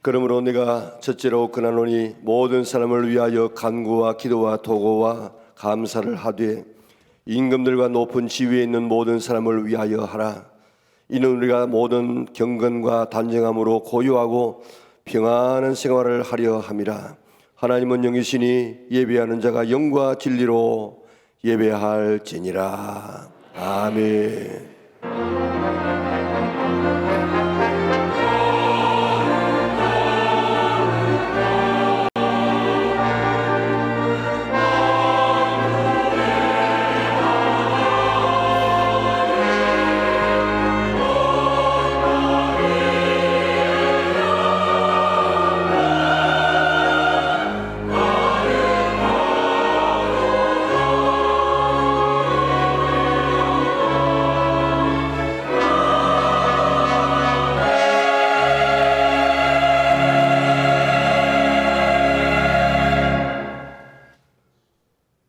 그러므로 내가 첫째로 권하노니 모든 사람을 위하여 간구와 기도와 도고와 감사를 하되 임금들과 높은 지위에 있는 모든 사람을 위하여 하라. 이는 우리가 모든 경건과 단정함으로 고요하고 평안한 생활을 하려 함이라. 하나님은 영이시니 예배하는 자가 영과 진리로 예배할지니라. 아멘.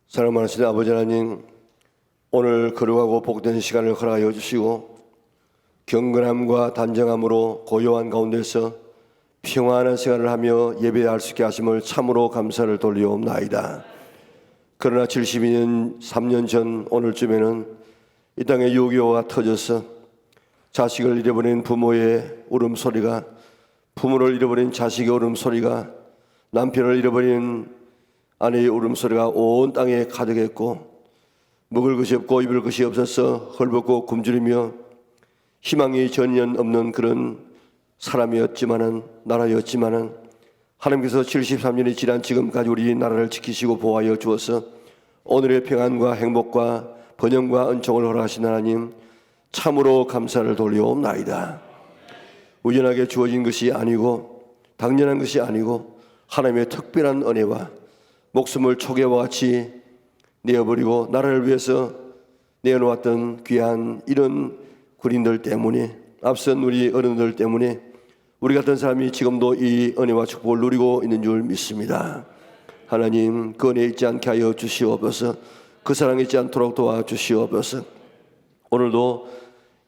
사랑하시는 아버지 하나님, 오늘 거룩하고 복된 시간을 허락하여 주시고 경건함과 단정함으로 고요한 가운데서 평안한 생활을 하며 예배할 수 있게 하심을 참으로 감사를 돌리옵나이다. 그러나 72년 3년 전 오늘쯤에는 이 땅에 6.25가 터져서 자식을 잃어버린 부모의 울음소리가, 부모를 잃어버린 자식의 울음소리가, 남편을 잃어버린 아내의 울음소리가 온 땅에 가득했고 먹을 것이 없고 입을 것이 없어서 헐벗고 굶주리며 희망이 전혀 없는 그런 사람이었지만은, 나라였지만은 하나님께서 73년이 지난 지금까지 우리 나라를 지키시고 보호하여 주어서 오늘의 평안과 행복과 번영과 은총을 허락하신 하나님, 참으로 감사를 돌리옵나이다. 우연하게 주어진 것이 아니고 당연한 것이 아니고 하나님의 특별한 은혜와 목숨을 초계와 같이 내어버리고 나라를 위해서 내어놓았던 귀한 이런 군인들 때문에, 앞선 우리 어른들 때문에 우리 같은 사람이 지금도 이 은혜와 축복을 누리고 있는 줄 믿습니다. 하나님, 그 은혜 잊지 않게 하여 주시옵소서. 그 사랑 잊지 않도록 도와주시옵소서. 오늘도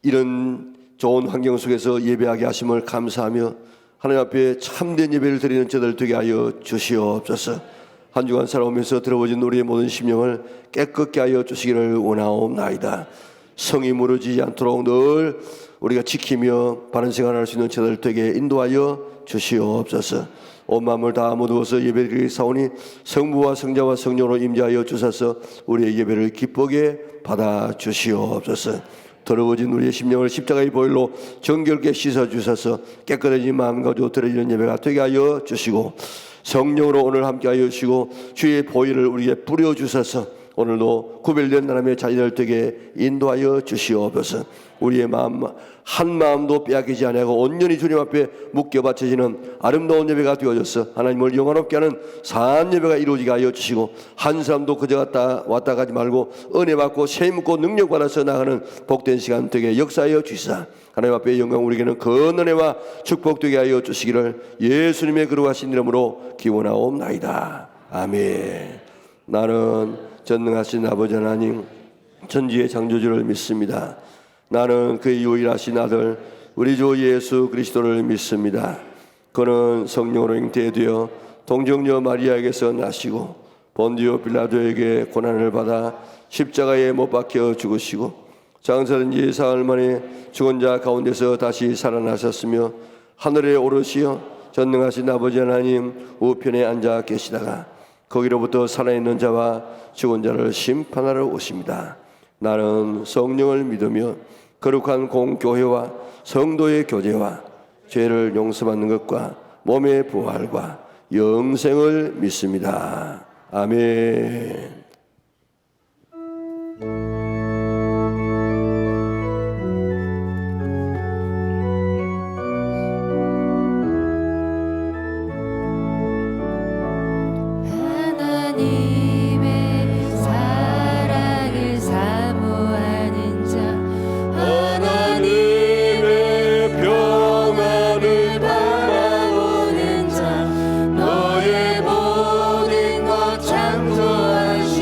이런 좋은 환경 속에서 예배하게 하심을 감사하며 하나님 앞에 참된 예배를 드리는 저들 되게 하여 주시옵소서. 한 주간 살아오면서 들어보진 우리의 모든 심령을 깨끗게 하여 주시기를 원하옵나이다. 성이 무너지지 않도록 늘 우리가 지키며 바른 생활을 할 수 있는 저들 되게 인도하여 주시옵소서. 온 마음을 다 모두어서 예배드리기 사오니 성부와 성자와 성령으로 임재하여 주셔서 우리의 예배를 기쁘게 받아 주시옵소서. 더러워진 우리의 심령을 십자가의 보혈로 정결케 씻어주셔서 깨끗해진 마음 가지고 드려지는 예배가 되게 하여 주시고, 성령으로 오늘 함께하여 주시고 주의 보혈을 우리에게 뿌려주셔서 오늘도 구별된 나라의 자녀들 되게 인도하여 주시옵소서. 우리의 마음 한 마음도 빼앗기지 아니하고 온전히 주님 앞에 묶여 바쳐지는 아름다운 예배가 되어져서 하나님을 영원롭게 하는 산 예배가 이루어지게 하여 주시고, 한 사람도 그저 왔다 가지 말고 은혜 받고 세 묻고 능력 받아서 나가는 복된 시간 되게 역사하여 주시사 하나님 앞에 영광 우리에게는 그 은혜와 축복되게 하여 주시기를 예수님의 거룩하신 이름으로 기원하옵나이다. 아멘. 나는 전능하신 아버지 하나님, 천지의 창조주를 믿습니다. 나는 그의 유일하신 아들 우리 주 예수 그리스도를 믿습니다. 그는 성령으로 잉태되어 동정녀 마리아에게서 나시고 본디오 빌라도에게 고난을 받아 십자가에 못 박혀 죽으시고 장사된 지 사흘 만에 죽은 자 가운데서 다시 살아나셨으며 하늘에 오르시어 전능하신 아버지 하나님 우편에 앉아 계시다가 거기로부터 살아있는 자와 죽은 자를 심판하러 오십니다. 나는 성령을 믿으며 거룩한 공교회와 성도의 교제와 죄를 용서받는 것과 몸의 부활과 영생을 믿습니다. 아멘. 너의 모든 것 창조하신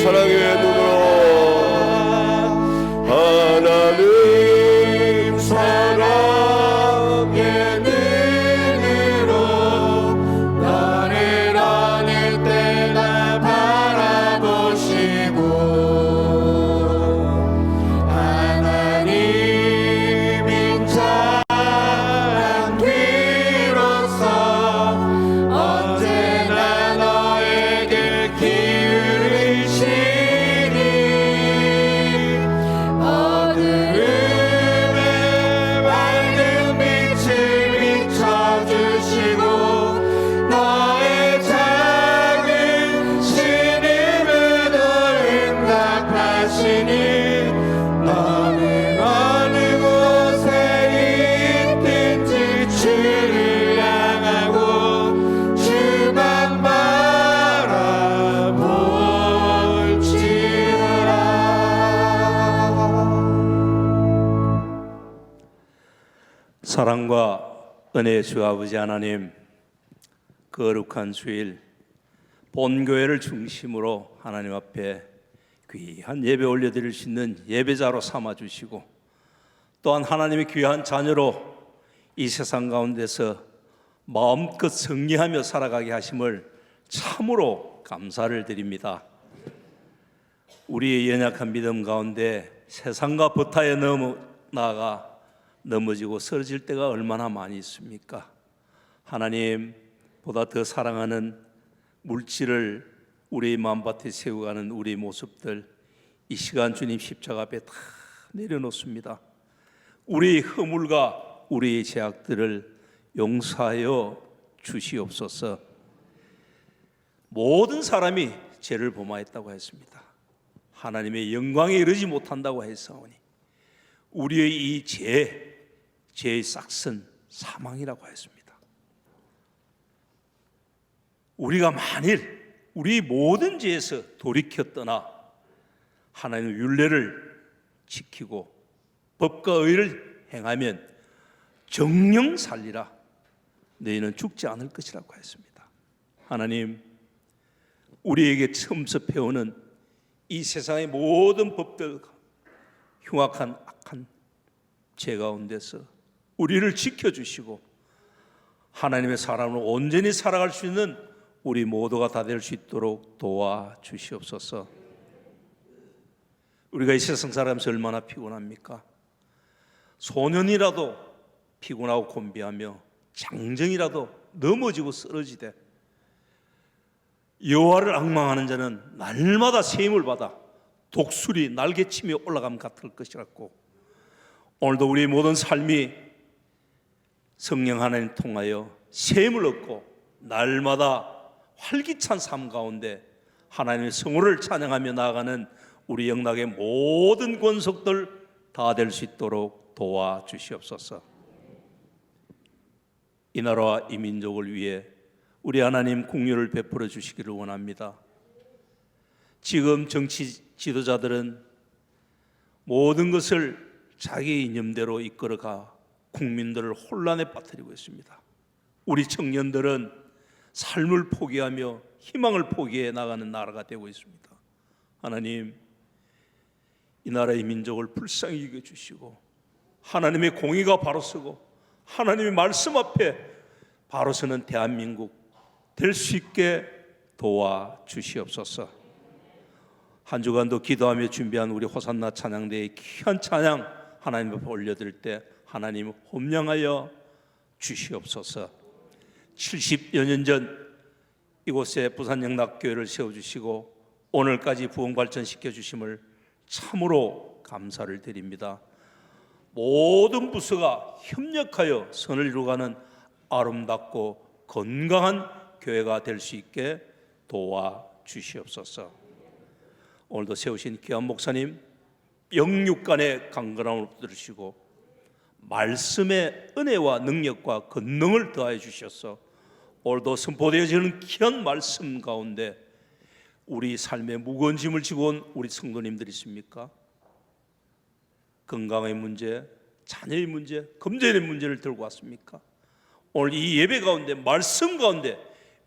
사랑의 눈으로 하나님 사랑의 눈으로 너를 어느 때나 바라보시고 하나님인 자 비로소 언제나 너에게 기울이시니 어두움에 밝은 빛을 비춰주시고 너의 작은 신음에도 응답하시니 너는 어느 곳에 있든지 주를 향하고 주만 바라볼지어다. 사랑과 은혜의 주 아버지 하나님, 거룩한 주일 본교회를 중심으로 하나님 앞에 귀한 예배 올려드릴 수 있는 예배자로 삼아주시고 또한 하나님의 귀한 자녀로 이 세상 가운데서 마음껏 승리하며 살아가게 하심을 참으로 감사를 드립니다. 우리의 연약한 믿음 가운데 세상과 버타에 나아가 넘어지고 쓰러질 때가 얼마나 많이 있습니까? 하나님, 보다 더 사랑하는 물질을 우리의 마음밭에 세워가는 우리의 모습들, 이 시간 주님 십자가 앞에 다 내려놓습니다. 우리의 허물과 우리의 죄악들을 용서하여 주시옵소서. 모든 사람이 죄를 범하였다고 했습니다. 하나님의 영광에 이르지 못한다고 했사오니 우리의 이 죄의 싹은 사망이라고 했습니다. 우리가 만일 우리 모든 죄에서 돌이켜 떠나 하나님의 율례를 지키고 법과 의를 행하면 정령 살리라, 너희는 죽지 않을 것이라고 했습니다. 하나님, 우리에게 첨섭해오는 이 세상의 모든 법들과 흉악한 악한 죄 가운데서 우리를 지켜주시고 하나님의 사람으로 온전히 살아갈 수 있는 우리 모두가 다 될 수 있도록 도와주시옵소서. 우리가 이 세상 살아가면서 얼마나 피곤합니까? 소년이라도 피곤하고 곤비하며 장정이라도 넘어지고 쓰러지되 여호와를 앙망하는 자는 날마다 세임을 받아 독수리 날개치며 올라감 같을 것이라고, 오늘도 우리 모든 삶이 성령 하나님 통하여 세임을 얻고 날마다 활기찬 삶 가운데 하나님의 성호를 찬양하며 나아가는 우리 영락의 모든 권속들 다 될 수 있도록 도와주시옵소서. 이 나라와 이 민족을 위해 우리 하나님 긍휼을 베풀어 주시기를 원합니다. 지금 정치 지도자들은 모든 것을 자기 이념대로 이끌어가 국민들을 혼란에 빠뜨리고 있습니다. 우리 청년들은 삶을 포기하며 희망을 포기해 나가는 나라가 되고 있습니다. 하나님, 이 나라의 민족을 불쌍히 여겨주시고 하나님의 공의가 바로 서고 하나님의 말씀 앞에 바로 서는 대한민국 될 수 있게 도와주시옵소서. 한 주간도 기도하며 준비한 우리 호산나 찬양대의 귀한 찬양 하나님 앞에 올려드릴 때 하나님 홈령하여 주시옵소서. 70여 년 전 이곳에 부산영락교회를 세워주시고 오늘까지 부흥발전시켜 주심을 참으로 감사를 드립니다. 모든 부서가 협력하여 선을 이루어가는 아름답고 건강한 교회가 될 수 있게 도와주시옵소서. 오늘도 세우신 귀한 목사님 영육간의 강건함을 붙들으시고 말씀의 은혜와 능력과 권능을 더하여 주셔서 오늘도 선포되어지는 귀한 말씀 가운데 우리 삶의 무거운 짐을 지고 온 우리 성도님들이 있습니까? 건강의 문제, 자녀의 문제, 금전의 문제를 들고 왔습니까? 오늘 이 예배 가운데 말씀 가운데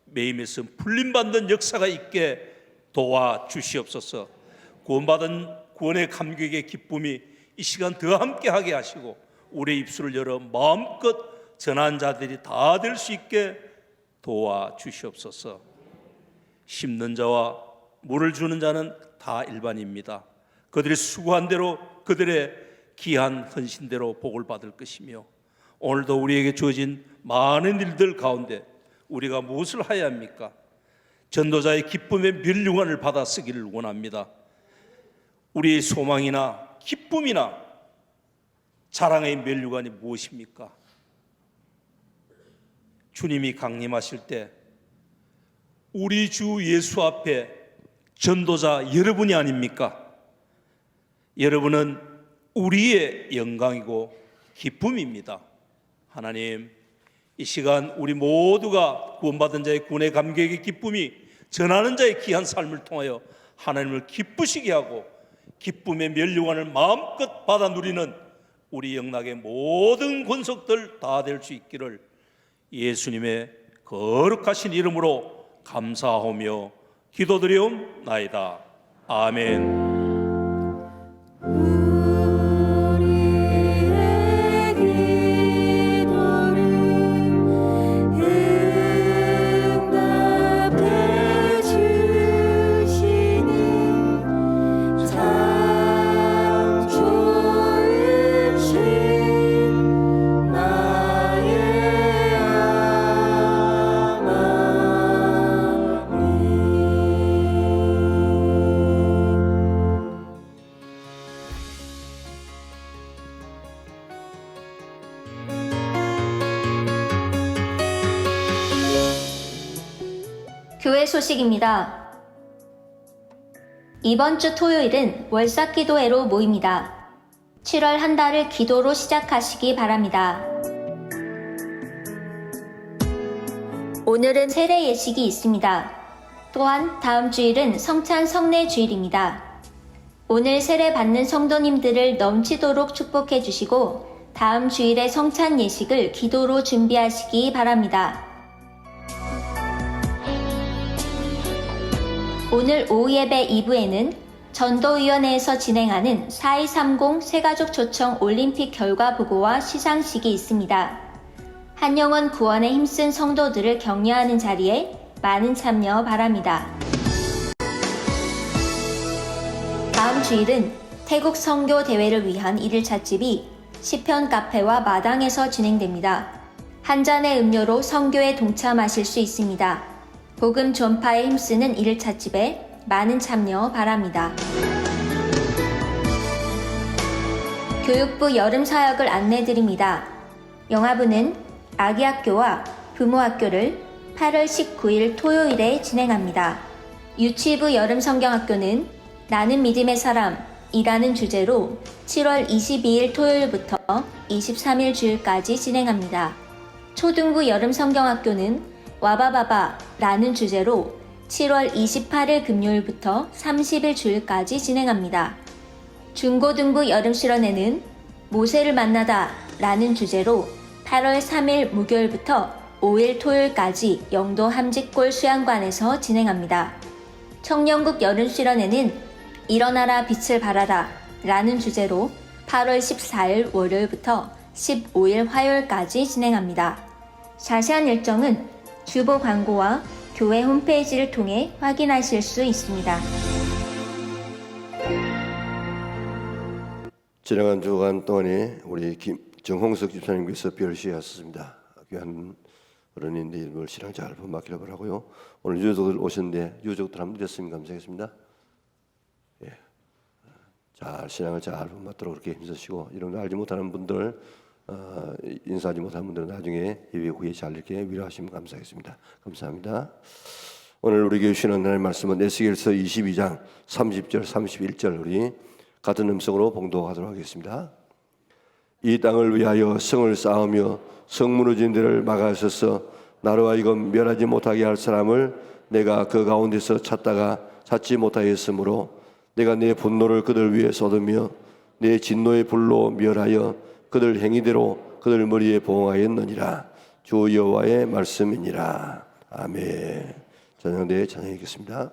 매임에서 풀림받는 역사가 있게 도와주시옵소서. 구원받은 구원의 감격의 기쁨이 이 시간 더 함께하게 하시고 우리의 입술을 열어 마음껏 전한 자들이 다 될 수 있게 도와주시옵소서. 심는 자와 물을 주는 자는 다 일반입니다. 그들이 수고한 대로 그들의 귀한 헌신대로 복을 받을 것이며, 오늘도 우리에게 주어진 많은 일들 가운데 우리가 무엇을 해야 합니까? 전도자의 기쁨의 면류관을 받아 쓰기를 원합니다. 우리의 소망이나 기쁨이나 자랑의 면류관이 무엇입니까? 주님이 강림하실 때 우리 주 예수 앞에 전도자 여러분이 아닙니까? 여러분은 우리의 영광이고 기쁨입니다. 하나님, 이 시간 우리 모두가 구원받은 자의 구원의 감격의 기쁨이 전하는 자의 귀한 삶을 통하여 하나님을 기쁘시게 하고 기쁨의 면류관을 마음껏 받아 누리는 우리 영락의 모든 권속들 다 될 수 있기를 예수님의 거룩하신 이름으로 감사하며 기도드리옵나이다. 아멘. 교회 소식입니다. 이번 주 토요일은 월삭 기도회로 모입니다. 7월 한 달을 기도로 시작하시기 바랍니다. 오늘은 세례 예식이 있습니다. 또한 다음 주일은 성찬 성례 주일입니다. 오늘 세례 받는 성도님들을 넘치도록 축복해 주시고 다음 주일의 성찬 예식을 기도로 준비하시기 바랍니다. 오늘 오후 예배 2부에는 전도위원회에서 진행하는 4230 새가족 초청 올림픽 결과 보고와 시상식이 있습니다. 한영원 구원에 힘쓴 성도들을 격려하는 자리에 많은 참여 바랍니다. 다음 주일은 태국 선교 대회를 위한 1일 찻집이 시편 카페와 마당에서 진행됩니다. 한 잔의 음료로 선교에 동참하실 수 있습니다. 복음 전파에 힘쓰는 1일 찻집에 많은 참여 바랍니다. 교육부 여름 사역을 안내드립니다. 영화부는 아기학교와 부모학교를 8월 19일 토요일에 진행합니다. 유치부 여름 성경학교는 나는 믿음의 사람이라는 주제로 7월 22일 토요일부터 23일 주일까지 진행합니다. 초등부 여름 성경학교는 와바바바라는 주제로 7월 28일 금요일부터 30일 주일까지 진행합니다. 중고등부 여름 실현회는 모세를 만나다 라는 주제로 8월 3일 목요일부터 5일 토요일까지 영도 함직골 수양관에서 진행합니다. 청년국 여름 실현회는 일어나라 빛을 발하라 라는 주제로 8월 14일 월요일부터 15일 화요일까지 진행합니다. 자세한 일정은 주보 광고와 교회 홈페이지를 통해 확인하실 수 있습니다. 지나간 주간 동안에 우리 정홍석 집사님께서 별시하셨습니다. 귀한 어른인데 이름을 신앙 잘 본받기를 바라고요. 오늘 유족들 오셨는데 유족들 한번 됐으면 감사하겠습니다. 예. 잘 신앙을 잘 본받도록 그렇게 힘쓰시고 이런 거 알지 못하는 분들 인사하지 못한 분들은 나중에 예배 후에 잘 이렇게 위로하시면 감사하겠습니다. 감사합니다. 오늘 우리 교회 신앙 하나님의 말씀은 에스겔서 22장 30절 31절 우리 같은 음성으로 봉독하도록 하겠습니다. 이 땅을 위하여 성을 쌓으며 성 무너진 데를 막아서서 나로 하여금 멸하지 못하게 할 사람을 내가 그 가운데서 찾다가 찾지 못하였으므로 내가 내 분노를 그들 위에 쏟으며 내 진노의 불로 멸하여 그들 행위대로 그들 머리에 보응하였느니라. 주 여호와의 말씀이니라. 아멘. 찬양대에 찬양하겠습니다.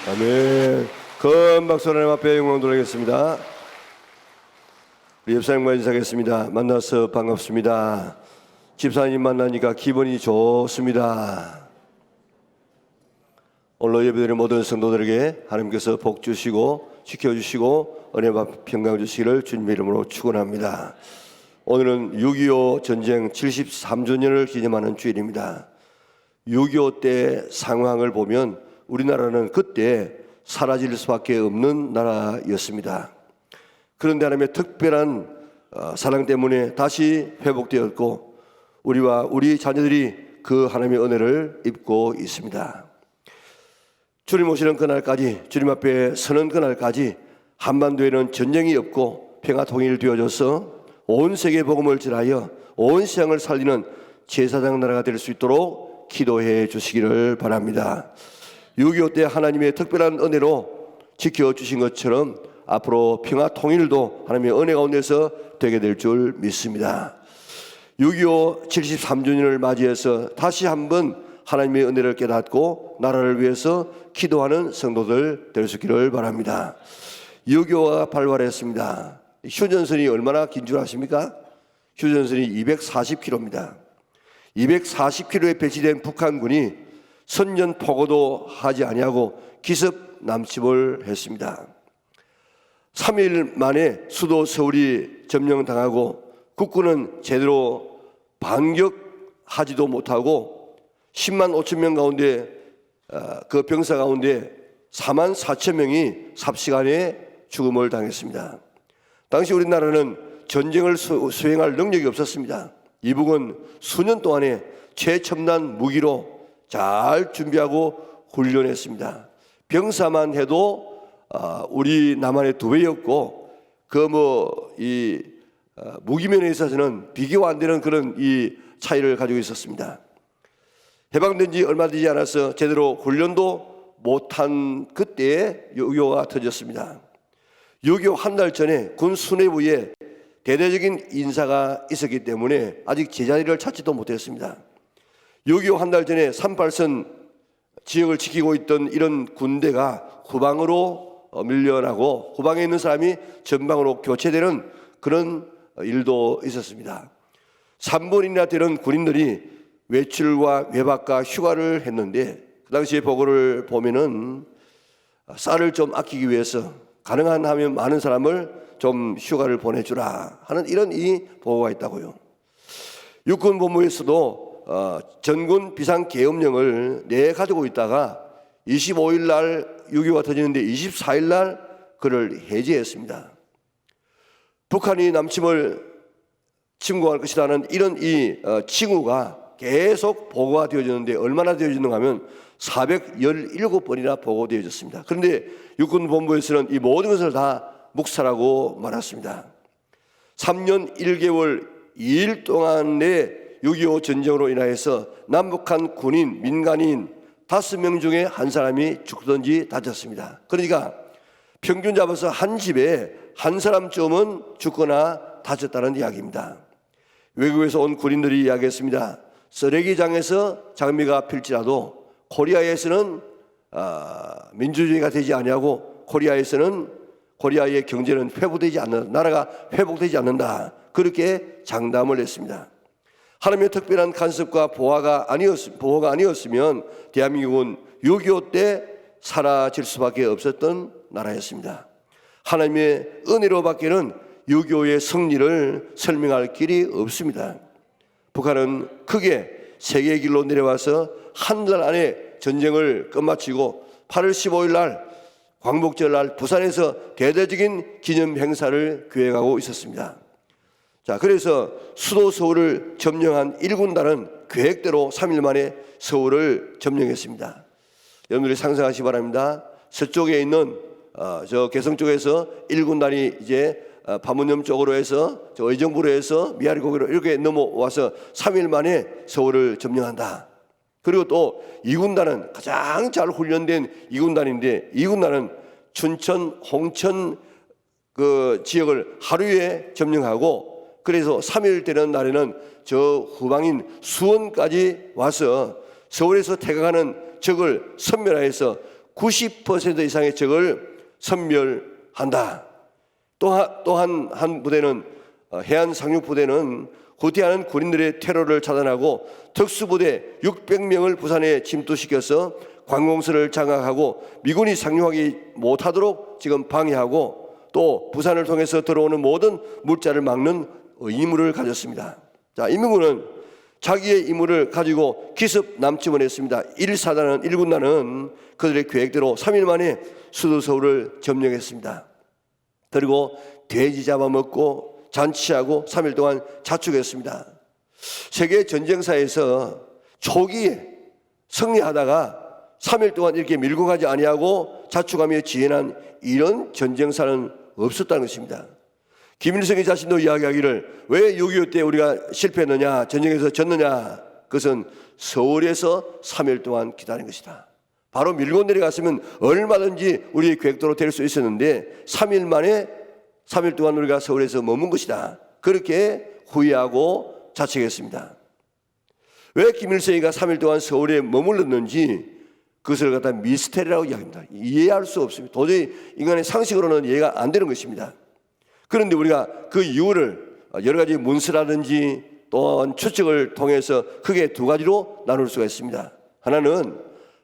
아멘. 큰 박수 하나님 앞에 영광 돌리겠습니다. 우리 옆사님과 인사하겠습니다. 만나서 반갑습니다. 집사님 만나니까 기분이 좋습니다. 오늘 예배드리는 모든 성도들에게 하나님께서 복 주시고 지켜주시고 은혜와 평강 주시기를 주님의 이름으로 축원합니다. 오늘은 6.25 전쟁 73주년을 기념하는 주일입니다. 6.25 때 상황을 보면 우리나라는 그때 사라질 수밖에 없는 나라였습니다. 그런데 하나님의 특별한 사랑 때문에 다시 회복되었고 우리와 우리 자녀들이 그 하나님의 은혜를 입고 있습니다. 주님 오시는 그날까지, 주님 앞에 서는 그날까지 한반도에는 전쟁이 없고 평화 통일되어져서 온 세계 복음을 전하여 온 세상을 살리는 제사장 나라가 될 수 있도록 기도해 주시기를 바랍니다. 6.25 때 하나님의 특별한 은혜로 지켜주신 것처럼 앞으로 평화 통일도 하나님의 은혜 가운데서 되게 될 줄 믿습니다. 6.25 73주년을 맞이해서 다시 한번 하나님의 은혜를 깨닫고 나라를 위해서 기도하는 성도들 될 수 있기를 바랍니다. 6.25가 발발했습니다. 휴전선이 얼마나 긴 줄 아십니까? 휴전선이 240km입니다. 240km에 배치된 북한군이 선전포고도 하지 아니하고 기습 남침을 했습니다. 3일 만에 수도 서울이 점령당하고 국군은 제대로 반격하지도 못하고 10만 5천 명 가운데 그 병사 가운데 4만 4천 명이 삽시간에 죽음을 당했습니다. 당시 우리나라는 전쟁을 수행할 능력이 없었습니다. 이북은 수년 동안에 최첨단 무기로 잘 준비하고 훈련했습니다. 병사만 해도 우리 남한의 2배였고 이 무기면에 있어서는 비교 안 되는 그런 이 차이를 가지고 있었습니다. 해방된 지 얼마 되지 않아서 제대로 훈련도 못한 그때에 6.25가 터졌습니다. 6.25 한 달 전에 군 수뇌부에 대대적인 인사가 있었기 때문에 아직 제자리를 찾지도 못했습니다. 6.25 한 달 전에 38선 지역을 지키고 있던 이런 군대가 후방으로 밀려나고 후방에 있는 사람이 전방으로 교체되는 그런 일도 있었습니다. 3분이나 되는 군인들이 외출과 외박과 휴가를 했는데 그 당시의 보고를 보면은 쌀을 좀 아끼기 위해서 가능한 하면 많은 사람을 좀 휴가를 보내주라 하는 이런 이 보고가 있다고요. 육군본부에서도 전군 비상계엄령을 가지고 있다가 25일 날 6.25가 터지는데 24일 날 그를 해제했습니다. 북한이 남침을 침공할 것이라는 이런 이 징후가 계속 보고가 되어지는데 얼마나 되어지는가 하면 417번이나 보고되어졌습니다. 그런데 육군본부에서는 이 모든 것을 다 묵살하고 말았습니다. 3년 1개월 2일 동안의 6.25 전쟁으로 인하여서 남북한 군인, 민간인 5명 중에 한 사람이 죽든지 다쳤습니다. 그러니까 평균 잡아서 한 집에 한 사람쯤은 죽거나 다쳤다는 이야기입니다. 외국에서 온 군인들이 이야기했습니다. 쓰레기장에서 장미가 필지라도 코리아에서는 민주주의가 되지 아니하고 코리아의 경제는 회복되지 않는다. 나라가 회복되지 않는다. 그렇게 장담을 했습니다. 하나님의 특별한 간섭과 보호가 아니었으면 대한민국은 6.25 때 사라질 수밖에 없었던 나라였습니다. 하나님의 은혜로 밖에는 6.25의 승리를 설명할 길이 없습니다. 북한은 크게 세계의 길로 내려와서 한 달 안에 전쟁을 끝마치고 8월 15일 날 광복절날 부산에서 대대적인 기념 행사를 계획하고 있었습니다. 자, 그래서 수도 서울을 점령한 1군단은 계획대로 3일 만에 서울을 점령했습니다. 여러분들이 상상하시기 바랍니다. 서쪽에 있는 저 개성 쪽에서 1군단이 이제 파문염 쪽으로 해서 저 의정부로 해서 미아리고개로 이렇게 넘어와서 3일 만에 서울을 점령한다. 그리고 또 2군단은 가장 잘 훈련된 2군단인데 2군단은 춘천, 홍천 그 지역을 하루에 점령하고 그래서 3일 되는 날에는 저 후방인 수원까지 와서 서울에서 태강하는 적을 섬멸하여서 90% 이상의 적을 섬멸한다. 또한 한 부대는 해안 상륙부대는 후퇴하는 군인들의 테러를 차단하고 특수부대 600명을 부산에 침투시켜서 관공서를 장악하고 미군이 상륙하기 못하도록 지금 방해하고 또 부산을 통해서 들어오는 모든 물자를 막는 임무를 가졌습니다. 자, 임무는 자기의 임무를 가지고 기습 남침을 했습니다. 1사단은 1군단은 그들의 계획대로 3일 만에 수도 서울을 점령했습니다. 그리고 돼지 잡아먹고 잔치하고 3일 동안 자축했습니다. 세계 전쟁사에서 초기에 승리하다가 3일 동안 이렇게 밀고 가지 아니하고 자축하며 지연한 이런 전쟁사는 없었다는 것입니다. 김일성이 자신도 이야기하기를 왜 6.25 때 우리가 실패했느냐, 전쟁에서 졌느냐, 그것은 서울에서 3일 동안 기다린 것이다. 바로 밀고 내려갔으면 얼마든지 우리의 계획대로 될 수 있었는데 3일 동안 우리가 서울에서 머문 것이다. 그렇게 후회하고 자책했습니다. 왜 김일성이가 3일 동안 서울에 머물렀는지 그것을 갖다 미스테리라고 이야기합니다. 이해할 수 없습니다. 도저히 인간의 상식으로는 이해가 안 되는 것입니다. 그런데 우리가 그 이유를 여러 가지 문서라든지 또한 추측을 통해서 크게 두 가지로 나눌 수가 있습니다. 하나는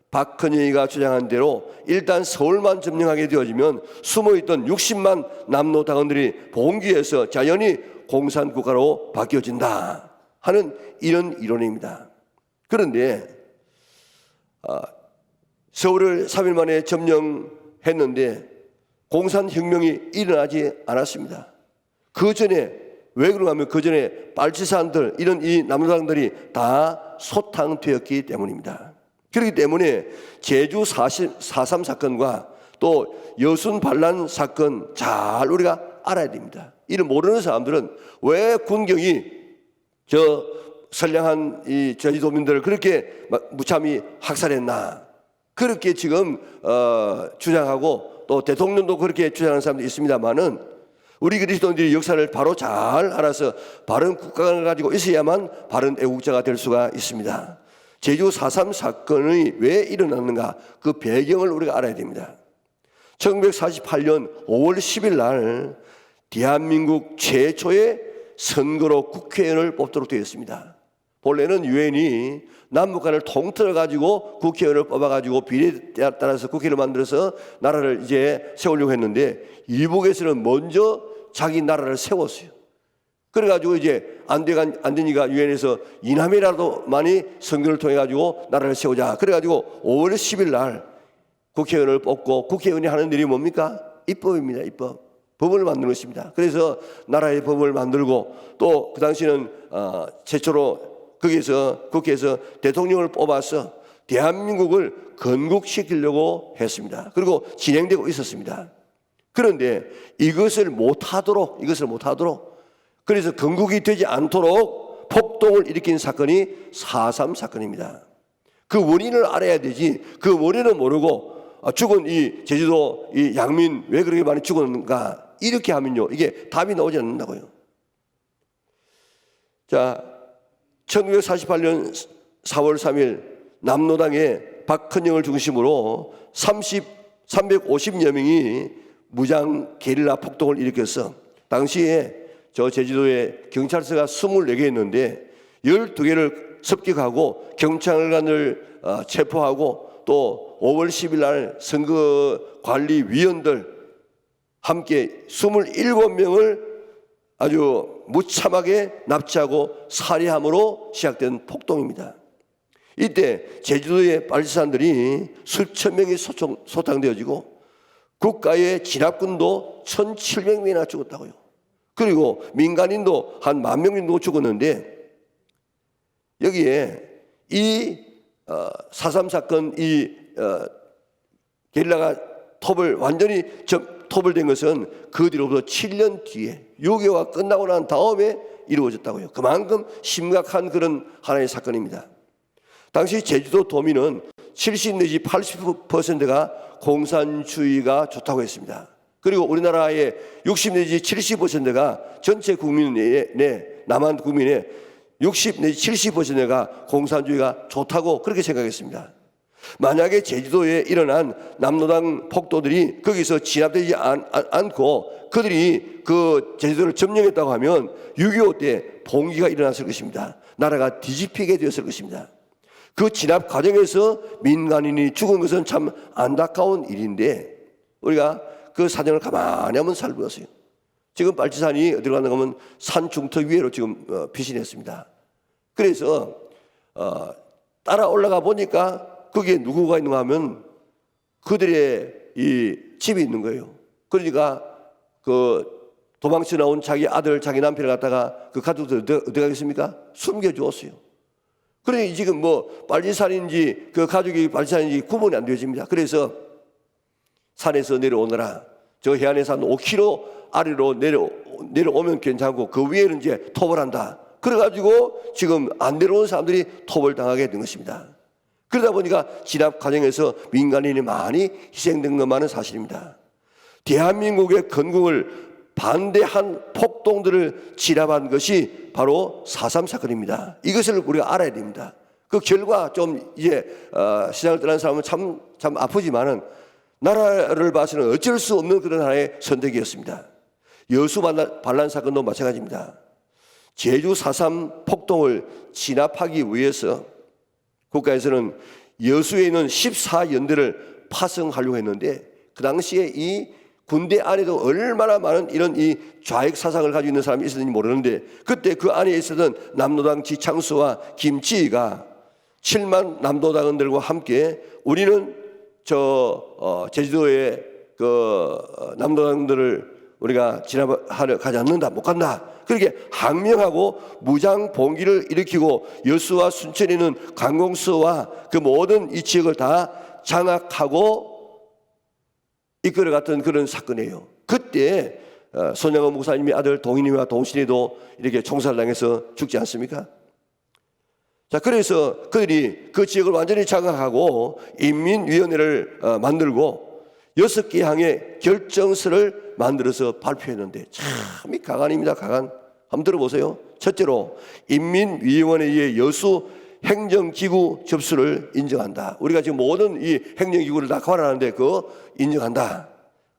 박헌영이가 주장한 대로 일단 서울만 점령하게 되어지면 숨어있던 60만 남로 당원들이 봉기해서 자연히 공산국가로 바뀌어진다 하는 이런 이론입니다. 그런데 서울을 3일 만에 점령했는데 공산혁명이 일어나지 않았습니다. 그 전에 왜 그런가 하면 그 전에 빨치산들 이런 이 남로당들이 다 소탕되었기 때문입니다. 그렇기 때문에 제주 4.3 사건과 또 여순 반란 사건 잘 우리가 알아야 됩니다. 이를 모르는 사람들은 왜 군경이 저 선량한 이 제주도민들을 그렇게 무참히 학살했나 그렇게 지금 주장하고 또 대통령도 그렇게 주장하는 사람들이 있습니다만은 우리 그리스도인들이 역사를 바로 잘 알아서 바른 국가관을 가지고 있어야만 바른 애국자가 될 수가 있습니다. 제주 4.3 사건이 왜 일어났는가 그 배경을 우리가 알아야 됩니다. 1948년 5월 10일 날 대한민국 최초의 선거로 국회의원을 뽑도록 되어 있습니다. 본래는 유엔이 남북한을 통틀어 가지고 국회의원을 뽑아 가지고 비례에 따라서 국회를 만들어서 나라를 이제 세우려고 했는데 이북에서는 먼저 자기 나라를 세웠어요. 그래가지고 이제 안 되니까 유엔에서 이남이라도 많이 선거를 통해 가지고 나라를 세우자. 그래가지고 5월 10일 날 국회의원을 뽑고 국회의원이 하는 일이 뭡니까? 입법입니다. 입법. 법을 만드는 것입니다. 그래서 나라의 법을 만들고 또 그 당시는 최초로 거기에서 국회에서 대통령을 뽑아서 대한민국을 건국시키려고 했습니다. 그리고 진행되고 있었습니다. 그런데 이것을 못하도록 그래서 건국이 되지 않도록 폭동을 일으킨 사건이 4.3 사건입니다. 그 원인을 알아야 되지 그 원인을 모르고 죽은 이 제주도 이 양민 왜 그렇게 많이 죽었는가 이렇게 하면요 이게 답이 나오지 않는다고요. 자, 1948년 4월 3일 남로당의 박헌영을 중심으로 350여 명이 무장 게릴라 폭동을 일으켰어. 당시에 저 제주도에 경찰서가 24개 있는데 12개를 습격하고 경찰관을 체포하고 또 5월 10일 날 선거관리위원들 함께 27명을 아주 무참하게 납치하고 살해함으로 시작된 폭동입니다. 이때 제주도의 빨치산들이 수천 명이 소탕되어지고 국가의 진압군도 1,700명이나 죽었다고요. 그리고 민간인도 한 10,000명 정도 죽었는데 여기에 이 4.3 사건 이 게릴라가 완전히 토벌된 것은 그 뒤로부터 7년 뒤에 6.25가 끝나고 난 다음에 이루어졌다고요. 그만큼 심각한 그런 하나의 사건입니다. 당시 제주도 도민은 70 내지 80%가 공산주의가 좋다고 했습니다. 그리고 우리나라의 60 내지 70%가 전체 국민의 남한 국민의 60 내지 70%가 공산주의가 좋다고 그렇게 생각했습니다. 만약에 제주도에 일어난 남노당 폭도들이 거기서 진압되지 않고 그들이 그 제주도를 점령했다고 하면 6.25 때 봉기가 일어났을 것입니다. 나라가 뒤집히게 되었을 것입니다. 그 진압 과정에서 민간인이 죽은 것은 참 안타까운 일인데 우리가 그 사정을 가만히 한번 살펴보세요. 지금 빨치산이 어디로 갔는가 하면 산 중턱 위로 지금 피신했습니다. 그래서 따라 올라가 보니까 거기에 누구가 있는가 하면 그들의 이 집이 있는 거예요. 그러니까 그 도망쳐 나온 자기 아들, 자기 남편을 갖다가 그 가족들 어디 가겠습니까? 숨겨주었어요. 그러니 지금 뭐 빨치산인지 그 가족이 빨치산인지 구분이 안 되어집니다. 그래서 산에서 내려오느라 저 해안에서 한 5km 아래로 내려오면 괜찮고 그 위에는 이제 톱을 한다. 그래가지고 지금 안 내려온 사람들이 톱을 당하게 된 것입니다. 그러다 보니까 진압 과정에서 민간인이 많이 희생된 것만은 사실입니다. 대한민국의 건국을 반대한 폭동들을 진압한 것이 바로 4.3 사건입니다. 이것을 우리가 알아야 됩니다. 그 결과 좀 이제 시장을 떠난 사람은 참 아프지만은 나라를 봐서는 어쩔 수 없는 그런 하나의 선택이었습니다. 여수 반란 사건도 마찬가지입니다. 제주 4.3 폭동을 진압하기 위해서 국가에서는 여수에 있는 14연대를 파송하려고 했는데 그 당시에 이 군대 안에도 얼마나 많은 이런 이 좌익 사상을 가지고 있는 사람이 있었는지 모르는데 그때 그 안에 있었던 남노당 지창수와 김치희가 7만 남노당원들과 함께 우리는 제주도에 그 남노당들을 우리가 진압하러 가지 않는다, 못 간다. 그렇게 항명하고 무장 봉기를 일으키고 여수와 순천에 있는 관공서와 그 모든 이 지역을 다 장악하고 이끌어갔던 그런 사건이에요. 그때 손양원 목사님의 아들 동인이와 동신이도 이렇게 총살당해서 죽지 않습니까? 자, 그래서 그들이 그 지역을 완전히 장악하고 인민위원회를 만들고 6개 항의 결정서를 만들어서 발표했는데 참 가관입니다. 가관. 한번 들어보세요. 첫째로 인민위원회의 여수 행정기구 접수를 인정한다. 우리가 지금 모든 이 행정기구를 다 관할하는데 그거 인정한다.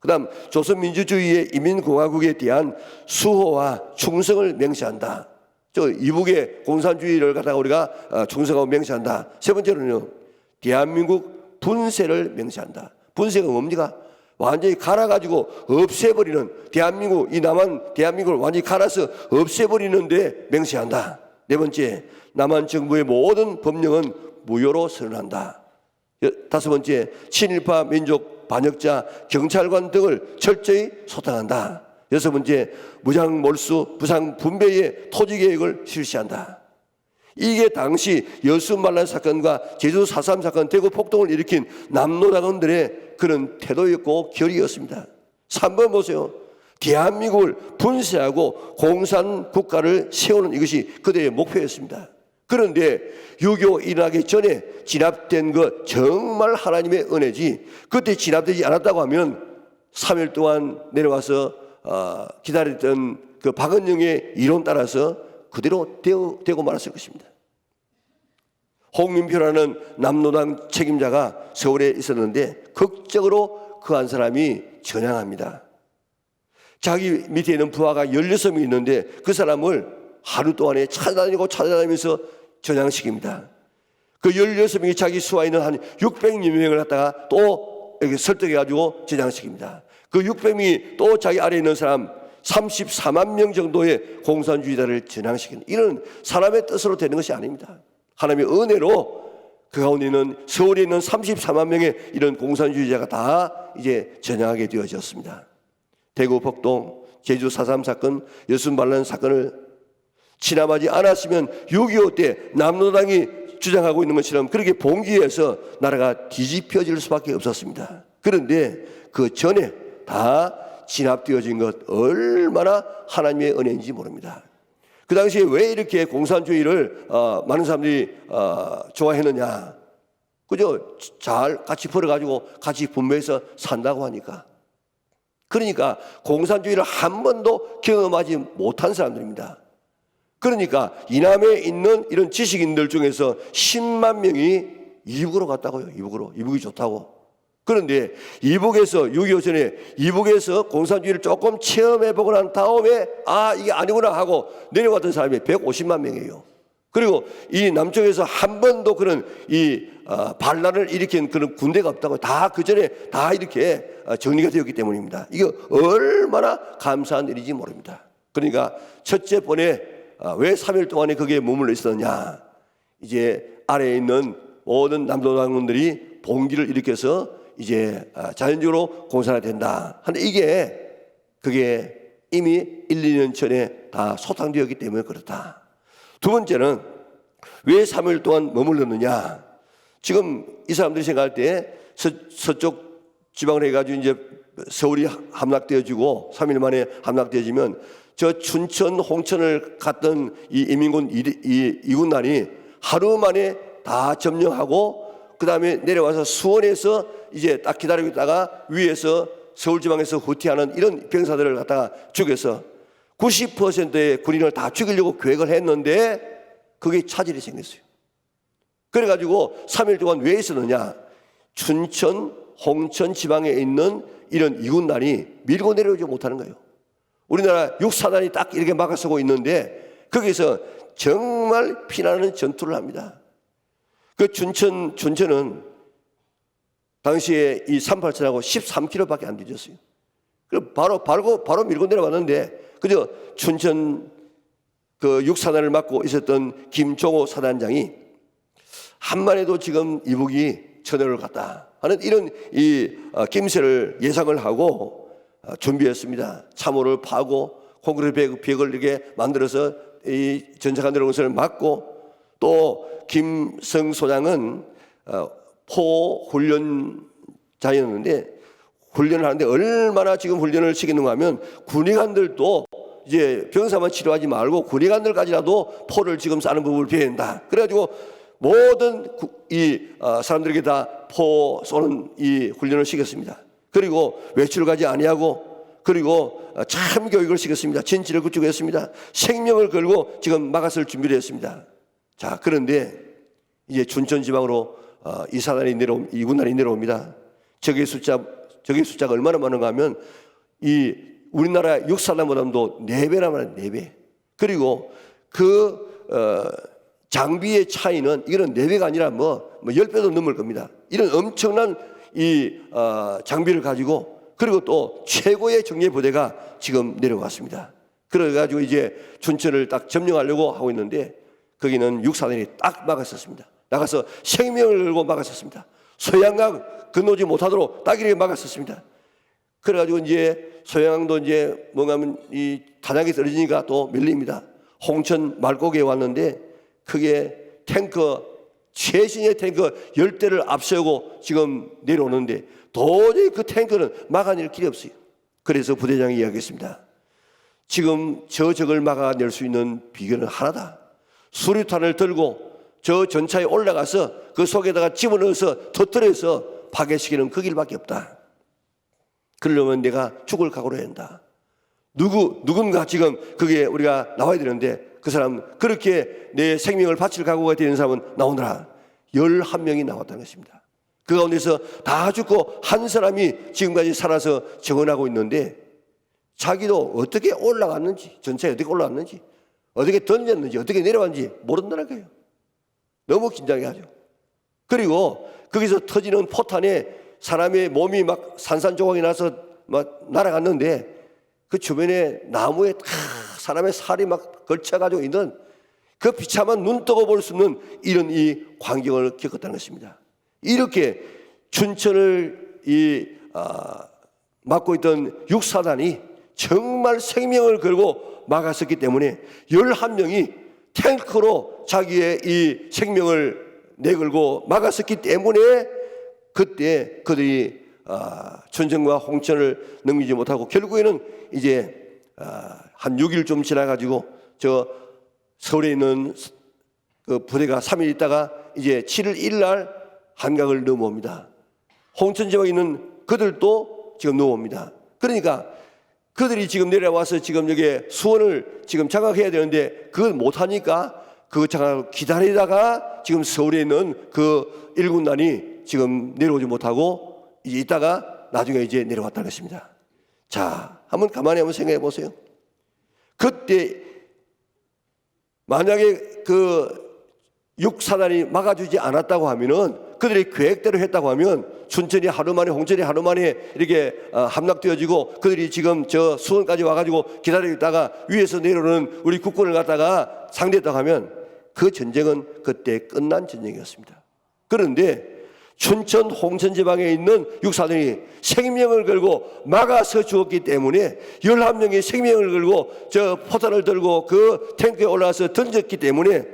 그 다음 조선민주주의의 인민공화국에 대한 수호와 충성을 명시한다. 저 이북의 공산주의를 갖다가 우리가 충성하고 명시한다. 세 번째로는요, 대한민국 분쇄를 명시한다. 분쇄가 뭡니까? 완전히 갈아가지고 없애버리는 대한민국, 이 남한 대한민국을 완전히 갈아서 없애버리는데 명시한다. 네 번째, 남한 정부의 모든 법령은 무효로 선언한다. 다섯 번째, 친일파 민족 반역자 경찰관 등을 철저히 소탕한다. 여섯 번째, 무장 몰수 부상 분배의 토지 계획을 실시한다. 이게 당시 여수 반란 사건과 제주 4.3 사건 대구 폭동을 일으킨 남노당원들의 그런 태도였고 결의였습니다. 3번 보세요. 대한민국을 분쇄하고 공산 국가를 세우는 이것이 그들의 목표였습니다. 그런데 6.25 일어나기 전에 진압된 것 정말 하나님의 은혜지, 그때 진압되지 않았다고 하면 3일 동안 내려와서 기다렸던 그 박은영의 이론 따라서 그대로 되고 말았을 것입니다. 홍민표라는 남노당 책임자가 서울에 있었는데 극적으로 그 한 사람이 전향합니다. 자기 밑에 있는 부하가 16명이 있는데 그 사람을 하루 동안에 찾아다니면서 전향시킵니다. 그 16명이 자기 수하에 있는 한 600여 명을 갖다가 또 이렇게 설득해가지고 전향시킵니다. 그 600명이 또 자기 아래에 있는 사람 34만 명 정도의 공산주의자를 전향시키는, 이런 사람의 뜻으로 되는 것이 아닙니다. 하나님의 은혜로 그 가운데 있는 서울에 있는 34만 명의 이런 공산주의자가 다 이제 전향하게 되어졌습니다. 대구 폭동, 제주 4.3 사건, 여수 반란 사건을 진압하지 않았으면 6.25 때 남노당이 주장하고 있는 것처럼 그렇게 봉기해서 나라가 뒤집혀질 수밖에 없었습니다. 그런데 그 전에 다 진압되어진 것 얼마나 하나님의 은혜인지 모릅니다. 그 당시에 왜 이렇게 공산주의를 많은 사람들이 좋아했느냐? 그죠? 잘 같이 벌어가지고 같이 분배해서 산다고 하니까. 그러니까 공산주의를 한 번도 경험하지 못한 사람들입니다. 그러니까 이남에 있는 이런 지식인들 중에서 10만 명이 이북으로 갔다고요. 이북으로. 이북이 좋다고. 그런데 이북에서 6.25 전에 이북에서 공산주의를 조금 체험해보고 난 다음에 이게 아니구나 하고 내려왔던 사람이 150만 명이에요. 그리고 이 남쪽에서 한 번도 그런 반란을 일으킨 그런 군대가 없다고. 다 그 전에 다 이렇게 정리가 되었기 때문입니다. 이거 얼마나 감사한 일인지 모릅니다. 그러니까 첫째 번에 왜 3일 동안에 거기에 머물러 있었느냐. 이제 아래에 있는 모든 남도당원들이 봉기를 일으켜서 이제 자연적으로 공산화된다 하는 그게 이미 1, 2년 전에 다 소탕되었기 때문에 그렇다. 두 번째는 왜 3일 동안 머물렀느냐. 지금 이 사람들이 생각할 때 서쪽 지방으로 해가지고 이제 서울이 함락되어지고 3일 만에 함락되어지면 저 춘천, 홍천을 갔던 이 인민군 이군단이 하루 만에 다 점령하고 그 다음에 내려와서 수원에서 이제 딱 기다리고 있다가 위에서 서울지방에서 후퇴하는 이런 병사들을 갖다가 죽여서 90%의 군인을 다 죽이려고 계획을 했는데 그게 차질이 생겼어요. 그래가지고 3일 동안 왜 있었느냐. 춘천, 홍천 지방에 있는 이런 이군단이 밀고 내려오지 못하는 거예요. 우리나라 육사단이 딱 이렇게 막아서고 있는데 거기서 정말 피나는 전투를 합니다. 그 춘천은 당시에 이 387하고 13km밖에 안 뒤졌어요. 그럼 바로 밀고 내려왔는데 그저 춘천 그 육사단을 맡고 있었던 김종호 사단장이 한만 해도 지금 이북이 쳐내려올 갔다 하는 이런 김새를 예상을 하고 준비했습니다. 참호를 파고 콘크리트 벽을 이렇게 만들어서 이 전차가 내려오는 것을 막고 또 김성 소장은 포 훈련자였는데 훈련을 하는데 얼마나 지금 훈련을 시키는가 하면 군의관들도 이제 병사만 치료하지 말고 군의관들까지라도 포를 지금 싸는 법을 배워야 된다. 그래가지고 모든 사람들에게 다 포 쏘는 이 훈련을 시켰습니다. 그리고 외출 가지 아니하고 그리고 참 교육을 시켰습니다. 진치를 구축했습니다. 생명을 걸고 지금 막았을 준비를 했습니다. 자, 그런데 이제 춘천 지방으로 이 군단이 내려옵니다. 저게 숫자가 얼마나 많은가 하면 이 우리나라 육사단보다도 4배나 많아요. 4배. 그리고 장비의 차이는 이거는 4배가 아니라 뭐 10배도 넘을 겁니다. 이런 엄청난 장비를 가지고 그리고 또 최고의 정예 부대가 지금 내려왔습니다. 그래가지고 이제 춘천을 딱 점령하려고 하고 있는데 거기는 육사단이 딱 막았었습니다. 나가서 생명을 걸고 막았었습니다. 소양강 건너지 못하도록 딱 이렇게 막았었습니다. 그래가지고 이제 소양강도 이제 뭔가 하면 이 탄약이 떨어지니까 또 밀립니다. 홍천 말고기에 왔는데 그게 최신의 탱크 10대를 앞세우고 지금 내려오는데 도저히 그 탱크는 막아낼 길이 없어요. 그래서 부대장이 이야기했습니다. 지금 적을 막아낼 수 있는 비결은 하나다. 수류탄을 들고 저 전차에 올라가서 그 속에다가 집어넣어서 터뜨려서 파괴시키는 그 길밖에 없다. 그러려면 내가 죽을 각오로 해야 한다. 누군가 지금 그게 우리가 나와야 되는데 그 사람 그렇게 내 생명을 바칠 각오가 되는 사람은 나오느라 11명이 나왔다는 것입니다. 그 가운데서 다 죽고 한 사람이 지금까지 살아서 증언하고 있는데 자기도 어떻게 올라갔는지 전차에 어떻게 올라갔는지 어떻게 던졌는지 어떻게 내려왔는지 모른다는 거예요. 너무 긴장해 하죠. 그리고 거기서 터지는 포탄에 사람의 몸이 막 산산조각이 나서 막 날아갔는데 그 주변에 나무에 사람의 살이 막 걸쳐가지고 있는 그 비참한 눈 뜨고 볼 수 없는 이런 이 광경을 겪었다는 것입니다. 이렇게 춘천을 맡고 있던 육사단이 정말 생명을 걸고 막았었기 때문에 11명이 탱크로 자기의 이 생명을 내걸고 막았었기 때문에 그때 그들이 춘천과 홍천을 넘기지 못하고 결국에는 이제 한 6일 좀 지나가지고 저 서울에 있는 그 부대가 3일 있다가 이제 7일 1일 날 한강을 넘어옵니다. 홍천 지방에 있는 그들도 지금 넘어옵니다. 그러니까 그들이 지금 내려와서 지금 여기 수원을 지금 장악해야 되는데 그걸 못하니까 그 장을 기다리다가 지금 서울에 있는 그 일군단이 지금 내려오지 못하고 이제 있다가 나중에 이제 내려왔다는 것입니다. 자, 한번 가만히 한번 생각해 보세요. 그때 만약에 그 육사단이 막아주지 않았다고 하면은, 그들이 계획대로 했다고 하면 춘천이 하루 만에, 홍천이 하루 만에 이렇게 함락되어지고 그들이 지금 저 수원까지 와가지고 기다리고 있다가 위에서 내려오는 우리 국군을 갖다가 상대했다고 하면 그 전쟁은 그때 끝난 전쟁이었습니다. 그런데 춘천 홍천 지방에 있는 육사단이 생명을 걸고 막아서 죽었기 때문에 11명이 생명을 걸고 저 포탄을 들고 그 탱크에 올라가서 던졌기 때문에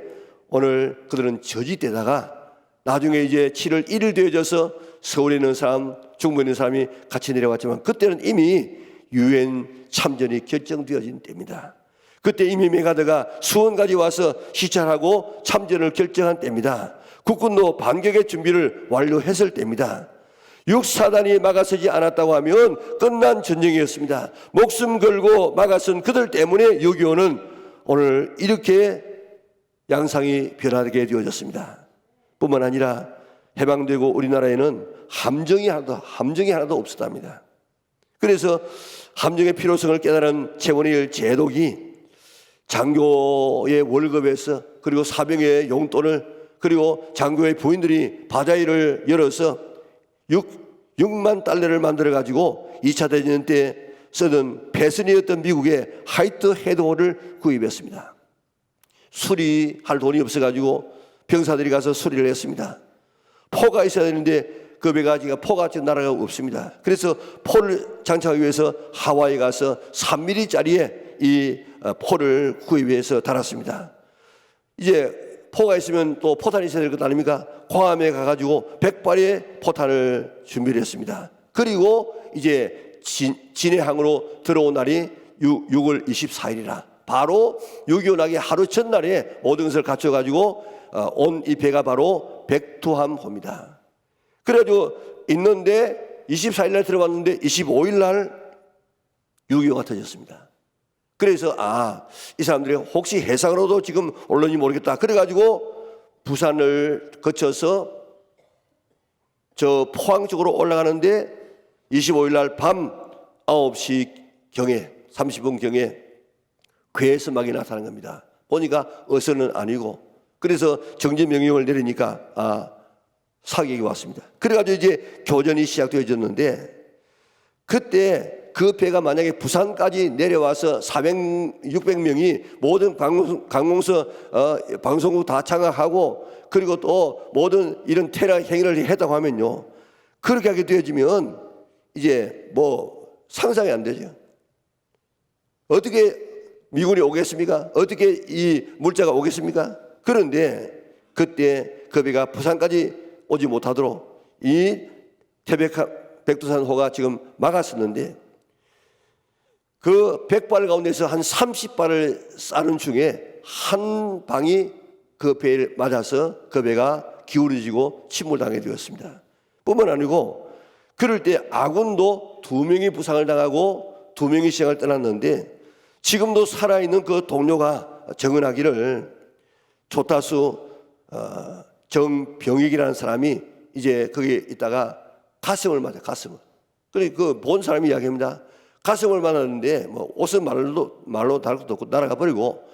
오늘 그들은 저지되다가 나중에 이제 7월 1일 되어져서 서울에 있는 사람, 중부에 있는 사람이 같이 내려왔지만 그때는 이미 유엔 참전이 결정되어진 때입니다. 그때 이미 메가드가 수원까지 와서 시찰하고 참전을 결정한 때입니다. 국군도 반격의 준비를 완료했을 때입니다. 육사단이 막아서지 않았다고 하면 끝난 전쟁이었습니다. 목숨 걸고 막아선 그들 때문에 6.25는 오늘 이렇게 양상이 변하게 되어졌습니다. 뿐만 아니라 해방되고 우리나라에는 함정이 하나도 없었답니다. 그래서 함정의 필요성을 깨달은 최원일 제독이 장교의 월급에서, 그리고 사병의 용돈을, 그리고 장교의 부인들이 바자회를 열어서 6만 달러를 만들어 가지고 2차 대전 때 쓰던 배선이었던 미국의 하이트 헤드호를 구입했습니다. 수리할 돈이 없어 가지고 병사들이 가서 수리를 했습니다. 포가 있어야 되는데 그 배가 지금 포가 지금 나라가 없습니다. 그래서 포를 장착하기 위해서 하와이 가서 3mm짜리의 이 포를 구입해서 달았습니다. 이제 포가 있으면 또 포탄이 있어야 될 것 아닙니까? 괌에 가가지고 100발의 포탄을 준비를 했습니다. 그리고 이제 진해항으로 들어온 날이 6월 24일이라 바로 6.25 나기 하루 전날에 모든 것을 갖춰가지고 온 이 배가 바로 백두함호입니다. 그래가지고 있는데 24일 날 들어갔는데 25일 날 6.25가 터졌습니다. 그래서 이 사람들이 혹시 해상으로도 지금 언론이 모르겠다. 그래가지고 부산을 거쳐서 저 포항 쪽으로 올라가는데 25일 날 밤 9시 경에 30분 경에 괴스막이 나타난 겁니다. 보니까 어선은 아니고, 그래서 정지 명령을 내리니까 사격이 왔습니다. 그래가지고 이제 교전이 시작되어졌는데, 그때 그 배가 만약에 부산까지 내려와서 600명이 모든 관공서 방송국 다 장악하고 그리고 또 모든 이런 테러 행위를 했다고 하면요, 그렇게 하게 되어지면 이제 뭐 상상이 안 되죠. 어떻게 미군이 오겠습니까? 어떻게 이 물자가 오겠습니까? 그런데 그때 그 배가 부산까지 오지 못하도록 이 백두산호가 지금 막았었는데, 그 100발 가운데서 한 30발을 쏴는 중에 한 방이 그 배를 맞아서 그 배가 기울어지고 침몰당하게 되었습니다. 뿐만 아니고 그럴 때 아군도 2명이 부상을 당하고 2명이 시장을 떠났는데, 지금도 살아있는 그 동료가 정은하기를 조타수 정병익이라는 사람이 이제 거기에 있다가 가슴을 맞아, 가슴을. 그래 그 본 사람이 이야기합니다. 가슴을 맞았는데 뭐 옷은 말로 달 것도 없고 날아가 버리고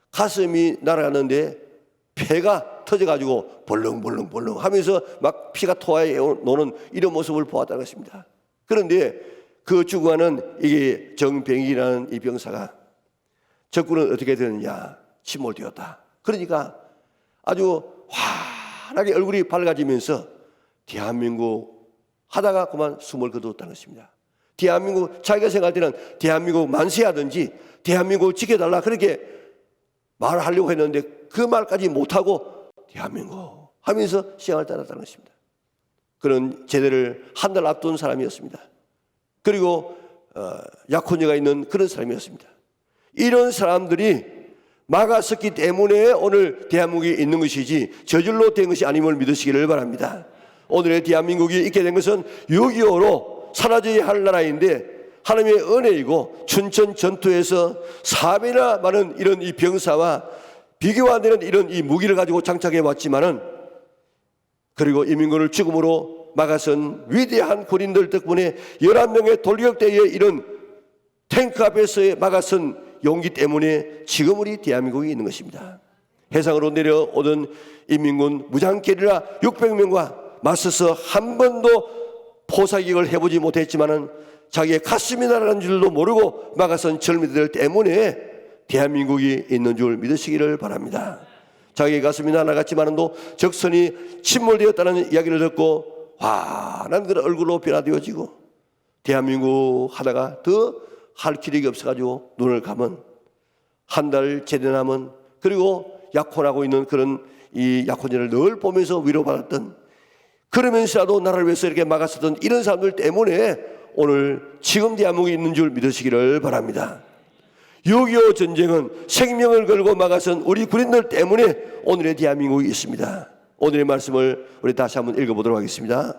가슴이 날아갔는데 폐가 터져가지고 벌렁벌렁 하면서 막 피가 토하에 노는 이런 모습을 보았다는 것입니다. 그런데 그 주관은 이게 정병익이라는 이 병사가 적군은 어떻게 되느냐, 침몰되었다. 그러니까 아주 환하게 얼굴이 밝아지면서 대한민국 하다가 그만 숨을 거두었다는 것입니다. 대한민국, 자기가 생각할 때는 대한민국 만세하든지 대한민국 지켜달라 그렇게 말하려고 했는데 그 말까지 못하고 대한민국 하면서 시장을 떠났다는 것입니다. 그런 제대를 한 달 앞둔 사람이었습니다. 그리고 약혼녀가 있는 그런 사람이었습니다. 이런 사람들이 막았었기 때문에 오늘 대한민국이 있는 것이지 저절로 된 것이 아님을 믿으시기를 바랍니다. 오늘의 대한민국이 있게 된 것은 6.25로 사라져야 할 나라인데 하나님의 은혜이고 춘천 전투에서 4배나 많은 이런 이 병사와 비교 안 되는 이런 이 무기를 가지고 장착해 왔지만은, 그리고 이민군을 죽음으로 막아선 위대한 군인들 덕분에 11명의 돌격대의 이런 탱크 앞에서의 막아선 용기 때문에 지금 우리 대한민국이 있는 것입니다. 해상으로 내려오던 인민군 무장게리라 600명과 맞서서 한 번도 포사격을 해보지 못했지만은 자기의 가슴이 날아가는 줄도 모르고 막아선 젊은이들 때문에 대한민국이 있는 줄 믿으시기를 바랍니다. 자기의 가슴이 날아갔지만도 적선이 침몰되었다는 이야기를 듣고 환한 그런 얼굴로 변화되어지고 대한민국 하다가 더 할 기력이 없어가지고 눈을 감은 한 달 제대 남은, 그리고 약혼하고 있는 그런 이 약혼자를 늘 보면서 위로받았던, 그러면서라도 나라를 위해서 이렇게 막았었던 이런 사람들 때문에 오늘 지금 대한민국이 있는 줄 믿으시기를 바랍니다. 6.25 전쟁은 생명을 걸고 막아선 우리 군인들 때문에 오늘의 대한민국이 있습니다. 오늘의 말씀을 우리 다시 한번 읽어보도록 하겠습니다.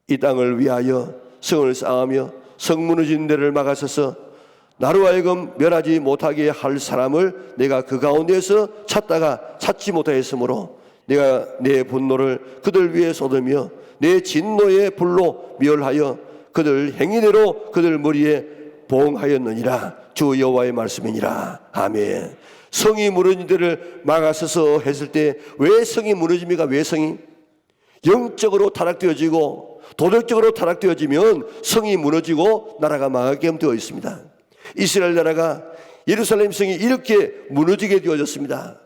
이 땅을 위하여 성을 쌓으며 성 무너진 데를 막아서서 나로 하여금 멸하지 못하게 할 사람을 내가 그 가운데에서 찾다가 찾지 못하였으므로 내가 내 분노를 그들 위에 쏟으며 내 진노의 불로 멸하여 그들 행위대로 그들 머리에 봉하였느니라. 주 여호와의 말씀이니라. 아멘. 성이 무너진 데를 막아서서 했을 때 왜 성이 무너집니까? 왜 성이? 영적으로 타락되어지고 도덕적으로 타락되어지면 성이 무너지고 나라가 망하게 되어 있습니다. 이스라엘 나라가 예루살렘 성이 이렇게 무너지게 되어졌습니다.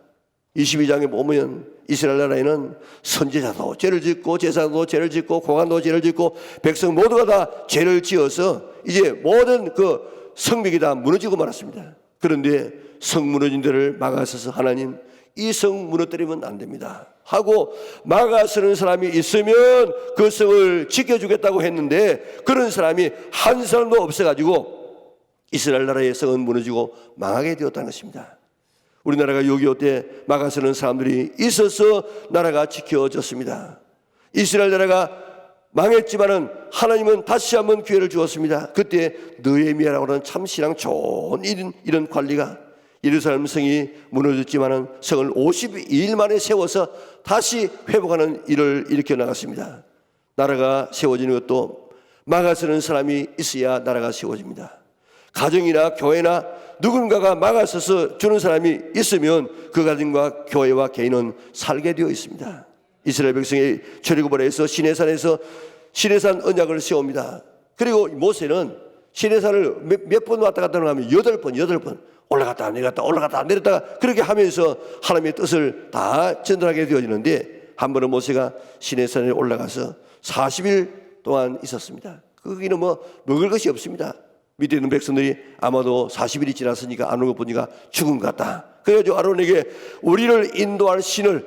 22장에 보면 이스라엘 나라에는 선지자도 죄를 짓고 제사도 죄를 짓고 고관도 죄를 짓고 백성 모두가 다 죄를 지어서 이제 모든 그 성벽이 다 무너지고 말았습니다. 그런데 성 무너진 데를 막아서서 하나님, 이 성 무너뜨리면 안 됩니다 하고 막아서는 사람이 있으면 그 성을 지켜주겠다고 했는데 그런 사람이 한 사람도 없어가지고 이스라엘 나라의 성은 무너지고 망하게 되었다는 것입니다. 우리나라가 6.25 때 막아서는 사람들이 있어서 나라가 지켜졌습니다. 이스라엘 나라가 망했지만은 하나님은 다시 한번 기회를 주었습니다. 그때 느헤미야라고 하는 참 신앙 좋은 이런 관리가 예루살렘 성이 무너졌지만은 성을 52일 만에 세워서 다시 회복하는 일을 일으켜 나갔습니다. 나라가 세워지는 것도 막아서는 사람이 있어야 나라가 세워집니다. 가정이나 교회나 누군가가 막아서서 주는 사람이 있으면 그 가정과 교회와 개인은 살게 되어 있습니다. 이스라엘 백성이 출애굽을 해서 시내산에서 시내산 언약을 세웁니다. 그리고 모세는 시내산을 몇 번 왔다 갔다 하면 8번 올라갔다 내렸다 올라갔다 내렸다가 그렇게 하면서 하나님의 뜻을 다 전달하게 되어지는데 한 번은 모세가 시내산에 올라가서 40일 동안 있었습니다. 거기는 먹을 것이 없습니다. 밑에 있는 백성들이 아마도 40일이 지났으니까 안 오는 거 보니까 죽은 것 같다. 그래가지고 아론에게 우리를 인도할 신을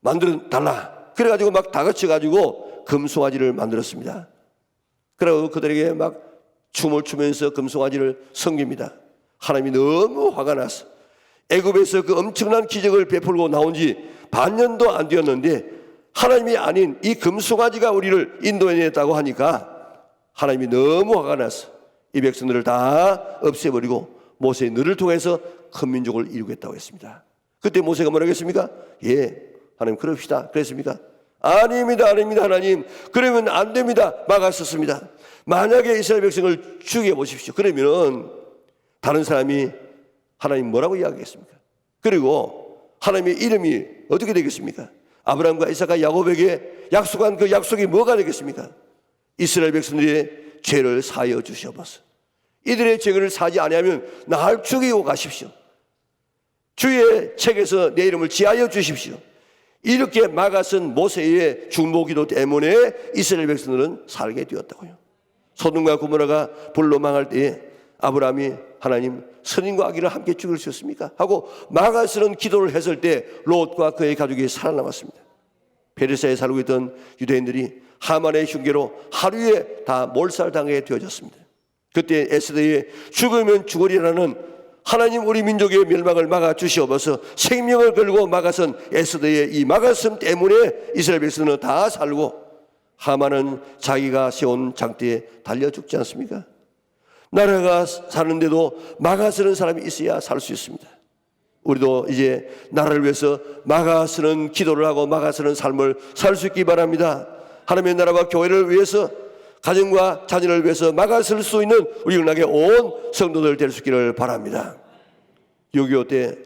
만들어 달라. 그래가지고 막 다 같이가지고 금송아지를 만들었습니다. 그리고 그들에게 막 춤을 추면서 금송아지를 섬깁니다. 하나님이 너무 화가 났어. 애굽에서 그 엄청난 기적을 베풀고 나온 지 반년도 안 되었는데 하나님이 아닌 이 금송아지가 우리를 인도해냈다고 하니까 하나님이 너무 화가 났어. 이 백성들을 다 없애버리고 모세의 너를 통해서 큰 민족을 이루겠다고 했습니다. 그때 모세가 뭐라고 했습니까? 예, 하나님 그럽시다. 그랬습니까? 아닙니다 하나님, 그러면 안 됩니다. 막았었습니다. 만약에 이스라엘 백성을 죽여보십시오. 그러면 다른 사람이 하나님 뭐라고 이야기했습니까? 그리고 하나님의 이름이 어떻게 되겠습니까? 아브라함과 이삭과 야곱에게 약속한 그 약속이 뭐가 되겠습니까? 이스라엘 백성들의 죄를 사하여 주시옵소서. 이들의 죄를 사지 아니하면 날 죽이고 가십시오. 주의 책에서 내 이름을 지하여 주십시오. 이렇게 막아선 모세의 중보기도 때문에 이스라엘 백성들은 살게 되었다고요. 소돔과 고모라가 불로 망할 때에 아브라함이 하나님 선인과 악인을 함께 죽일 수 있습니까? 하고 막아서는 기도를 했을 때 롯과 그의 가족이 살아남았습니다. 페르시아에 살고 있던 유대인들이 하만의 흉계로 하루에 다 몰살당하게 되어졌습니다. 그때 에스더의 죽으면 죽으리라는 하나님 우리 민족의 멸망을 막아 주시옵소서 생명을 걸고 막아선 에스더의 이 막았음 때문에 이스라엘 백성은 다 살고 하만은 자기가 세운 장대에 달려 죽지 않습니까? 나라가 사는데도 막아서는 사람이 있어야 살 수 있습니다. 우리도 이제 나라를 위해서 막아서는 기도를 하고 막아서는 삶을 살 수 있기 바랍니다. 하나님의 나라와 교회를 위해서, 가정과 자녀를 위해서 막아설 수 있는 우리 영락의 온 성도들 될 수 있기를 바랍니다. 6.25 때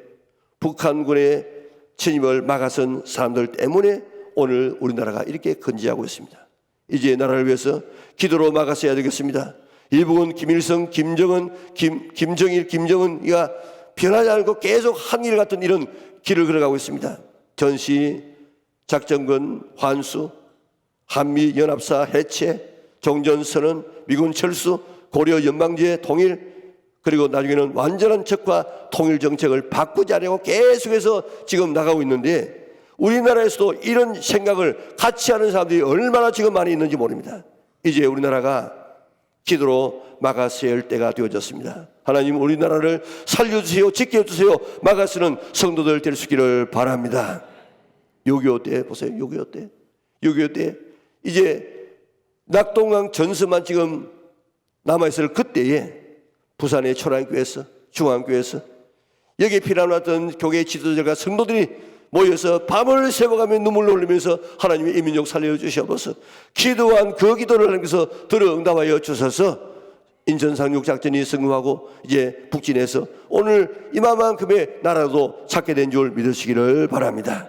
북한군의 침입을 막아선 사람들 때문에 오늘 우리나라가 이렇게 건재하고 있습니다. 이제 나라를 위해서 기도로 막았어야 되겠습니다. 일본은 김일성, 김정은, 김정일, 김정은이가 변하지 않고 계속 한일 같은 이런 길을 걸어가고 있습니다. 전시, 작전권 환수, 한미연합사 해체, 종전선언, 미군 철수, 고려 연방제 통일, 그리고 나중에는 완전한 적화 통일 정책을 바꾸지 않으려고 계속해서 지금 나가고 있는데, 우리나라에서도 이런 생각을 같이 하는 사람들이 얼마나 지금 많이 있는지 모릅니다. 이제 우리나라가 기도로 막아서야 할 때가 되어졌습니다. 하나님, 우리나라를 살려주세요, 지켜주세요, 막아서는 성도들 될 수 있기를 바랍니다. 6.25 때 보세요. 6.25 때 이제 낙동강 전선만 지금 남아있을 그때에 부산의 초랑교회에서, 중앙교회에서 여기에 피난왔던 교계 지도자가 성도들이 모여서 밤을 새워가며 눈물을 흘리면서 하나님의 이 민족 살려주시옵소서, 기도한 그 기도를 하나님께서 들어 응답하여 주셔서 인천 상륙작전이 성공하고 이제 북진해서 오늘 이만큼의 나라도 찾게 된 줄 믿으시기를 바랍니다.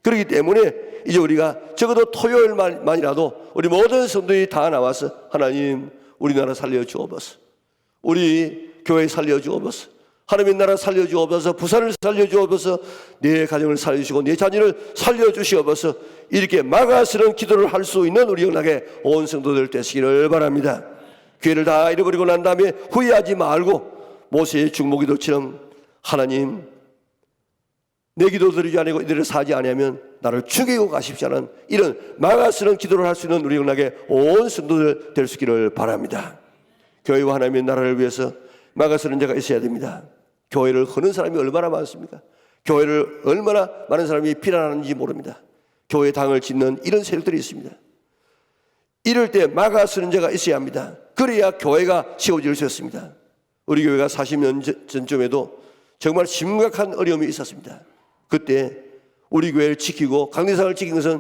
그렇기 때문에 이제 우리가 적어도 토요일만이라도 우리 모든 성도들이 다 나와서 하나님, 우리나라 살려주옵소서, 우리 교회 살려주옵소서, 하나님의 나라 살려주옵소서, 부산을 살려주옵소서, 내 가정을 살려주시고 내 자녀를 살려주시옵소서, 이렇게 막아서는 기도를 할 수 있는 우리 영락의 온 성도들 되시기를 바랍니다. 교회를 다 잃어버리고 난 다음에 후회하지 말고 모세의 중보기도처럼 하나님, 내 기도 드리지 아니고 이들을 사지 아니하면 나를 죽이고 가십시오는 이런 막아서는 기도를 할 수 있는 우리 영락의 온 성도들 될 수 있기를 바랍니다. 교회와 하나님의 나라를 위해서 막아서는 자가 있어야 됩니다. 교회를 허는 사람이 얼마나 많습니까? 교회를 얼마나 많은 사람이 비난하는지 모릅니다. 교회 당을 짓는 이런 세력들이 있습니다. 이럴 때 막아서는 자가 있어야 합니다. 그래야 교회가 세워질 수 있습니다. 우리 교회가 40년 전쯤에도 정말 심각한 어려움이 있었습니다. 그때 우리 교회를 지키고 강대상을 지킨 것은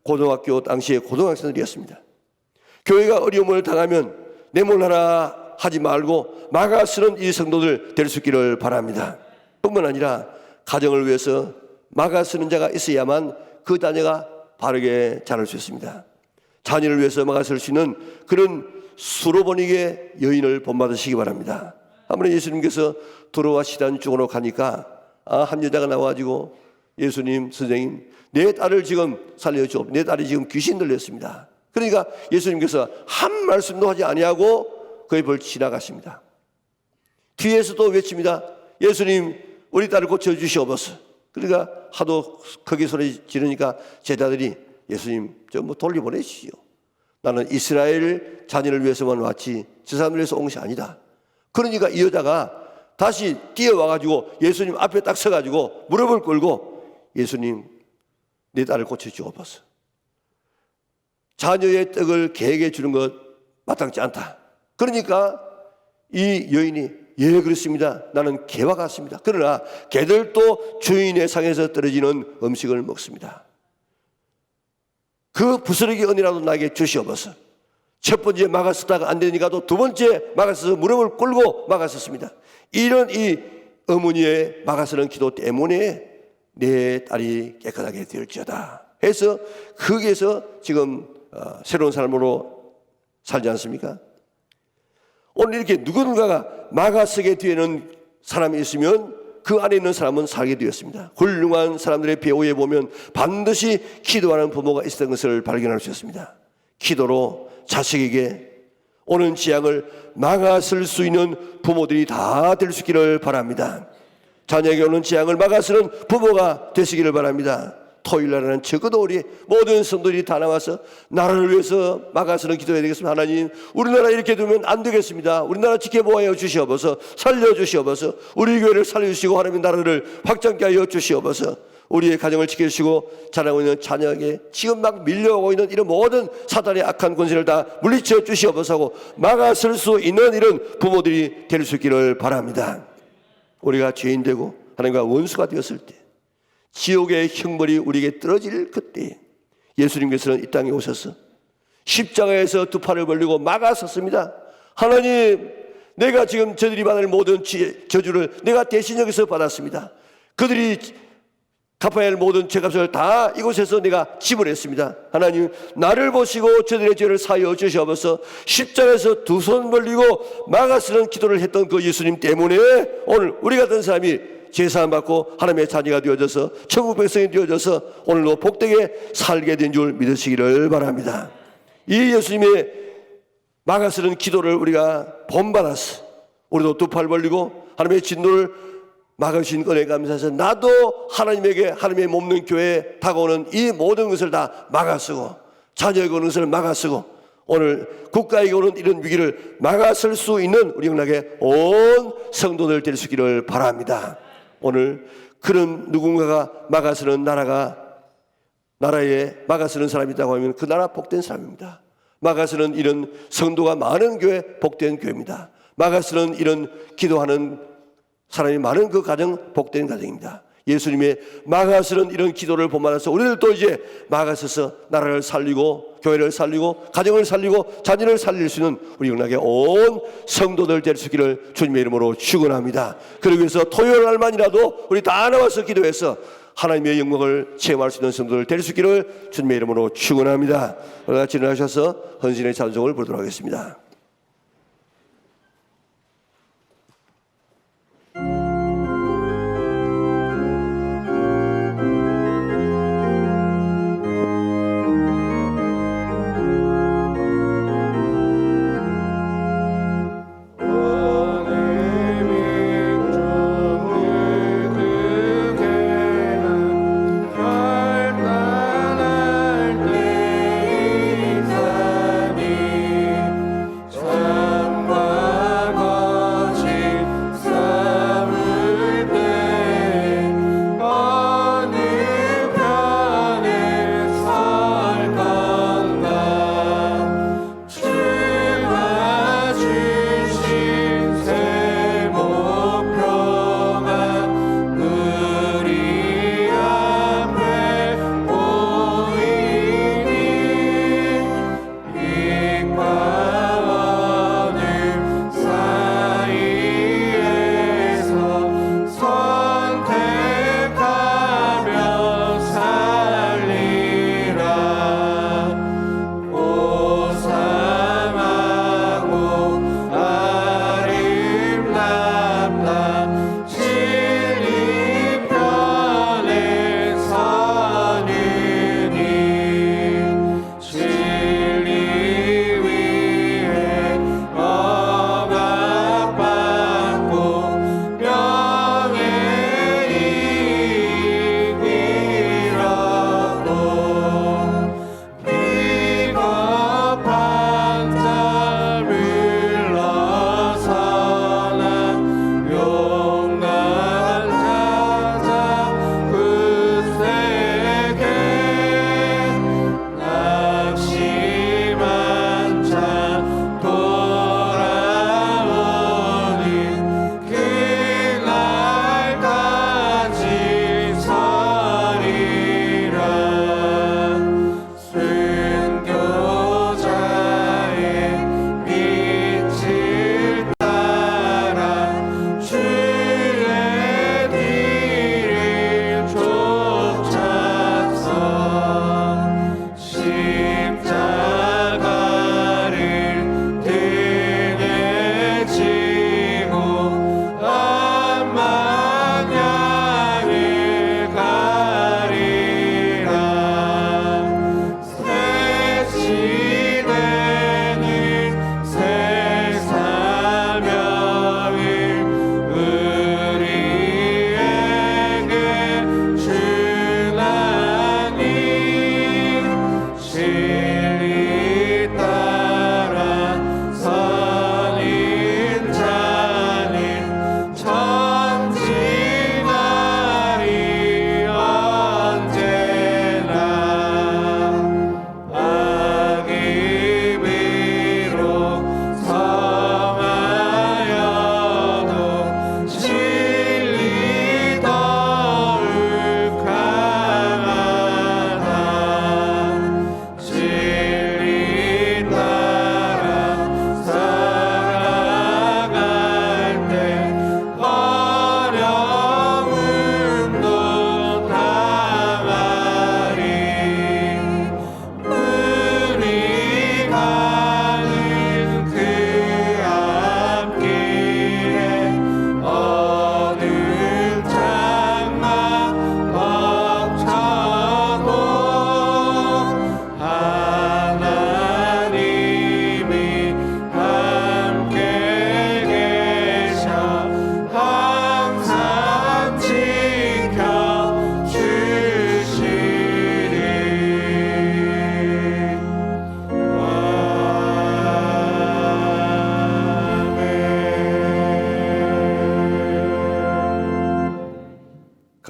고등학교 당시의 고등학생들이었습니다. 교회가 어려움을 당하면 내몰라라 하지 말고 막아서는 이 성도들 될 수 있기를 바랍니다. 뿐만 아니라 가정을 위해서 막아서는 자가 있어야만 그 자녀가 바르게 자랄 수 있습니다. 자녀를 위해서 막아설 수 있는 그런 수로보니게 여인을 본받으시기 바랍니다. 한 번에 예수님께서 도로와 시단 쪽으로 가니까 한 여자가 나와가지고 예수님, 선생님, 내 딸을 지금 살려줘, 내 딸이 지금 귀신 들렸습니다. 그러니까 예수님께서 한 말씀도 하지 아니하고 그의 벌 지나가십니다. 뒤에서도 외칩니다. 예수님, 우리 딸을 고쳐주시옵소서. 그러니까 하도 크게 소리 지르니까 제자들이 예수님, 저 뭐 돌려보내시오. 나는 이스라엘 자녀를 위해서만 왔지 저 사람을 위해서 온 것이 아니다. 그러니까 이 여자가 다시 뛰어와가지고 예수님 앞에 딱 서가지고 무릎을 꿇고 예수님, 내 딸을 고쳐주옵소서. 자녀의 떡을 개에게 주는 것 마땅치 않다. 그러니까 이 여인이 예, 그렇습니다. 나는 개와 같습니다. 그러나 개들도 주인의 상에서 떨어지는 음식을 먹습니다. 그 부스러기 은이라도 나에게 주시옵소서. 첫 번째 막았었다가 안 되니까 또 두 번째 막았어서 무릎을 꿇고 막았었습니다. 이런 이 어머니의 막아서는 기도 때문에 내 딸이 깨끗하게 될지어다 해서 거기에서 지금 새로운 삶으로 살지 않습니까? 오늘 이렇게 누군가가 막아서게 되는 사람이 있으면 그 안에 있는 사람은 살게 되었습니다. 훌륭한 사람들의 배후에 보면 반드시 기도하는 부모가 있었던 것을 발견할 수 있습니다. 기도로 자식에게 오는 재앙을 막아설 수 있는 부모들이 다 될 수 있기를 바랍니다. 자녀에게 오는 재앙을 막아서는 부모가 되시기를 바랍니다. 토요일날에는 적어도 우리 모든 성도들이 다 나와서 나라를 위해서 막아서는 기도해야 되겠습니다. 하나님, 우리나라 이렇게 두면 안 되겠습니다. 우리나라 지켜보아여 주시옵소서, 살려주시옵소서, 우리 교회를 살려주시고 하나님 나라를 확장케 하여 주시옵소서, 우리의 가정을 지켜주시고 자라고 있는 자녀에게 지금 막 밀려오고 있는 이런 모든 사단의 악한 권세를 다 물리쳐 주시옵소서 하고 막아설 수 있는 이런 부모들이 될 수 있기를 바랍니다. 우리가 죄인 되고 하나님과 원수가 되었을 때, 지옥의 형벌이 우리에게 떨어질 그때 예수님께서는 이 땅에 오셔서 십자가에서 두 팔을 벌리고 막아섰습니다. 하나님, 내가 지금 저들이 받을 모든 저주를 내가 대신 여기서 받았습니다. 그들이 갚아야 할 모든 죄값을 다 이곳에서 내가 지불했습니다. 하나님, 나를 보시고 저들의 죄를 사하여 주시옵소서. 십자가에서 두 손 벌리고 막아서는 기도를 했던 그 예수님 때문에 오늘 우리 같은 사람이 제사함 받고 하나님의 자녀가 되어져서 천국 백성이 되어져서 오늘도 복되게 살게 된 줄 믿으시기를 바랍니다. 이 예수님의 막아서는 기도를 우리가 본받아서 우리도 두 팔 벌리고 하나님의 진노를 막으신 은혜 감사해서 나도 하나님에게 하나님의 몸는 교회에 다가오는 이 모든 것을 다 막아쓰고 자녀에게 오는 것을 막아쓰고 오늘 국가에게 오는 이런 위기를 막아설 수 있는 우리 영락의 온 성도들 될 수 있기를 바랍니다. 오늘 그런 누군가가 막아서는 나라에 막아서는 사람이 있다고 하면 그 나라 복된 사람입니다. 막아서는 이런 성도가 많은 교회 복된 교회입니다. 막아서는 이런 기도하는 사람이 많은 그 가정 복된 가정입니다. 예수님의 막아서는 이런 기도를 본받아서 우리들도 이제 막아서서 나라를 살리고 교회를 살리고 가정을 살리고 자녀를 살릴 수 있는 우리 영락의 온 성도들 될 수 있기를 주님의 이름으로 축원합니다. 그러기 위해서 토요일 날만이라도 우리 다 나와서 기도해서 하나님의 영광을 체험할 수 있는 성도들 될 수 있기를 주님의 이름으로 축원합니다. 우리 같이 일어나셔서 헌신의 찬송을 부르도록 하겠습니다.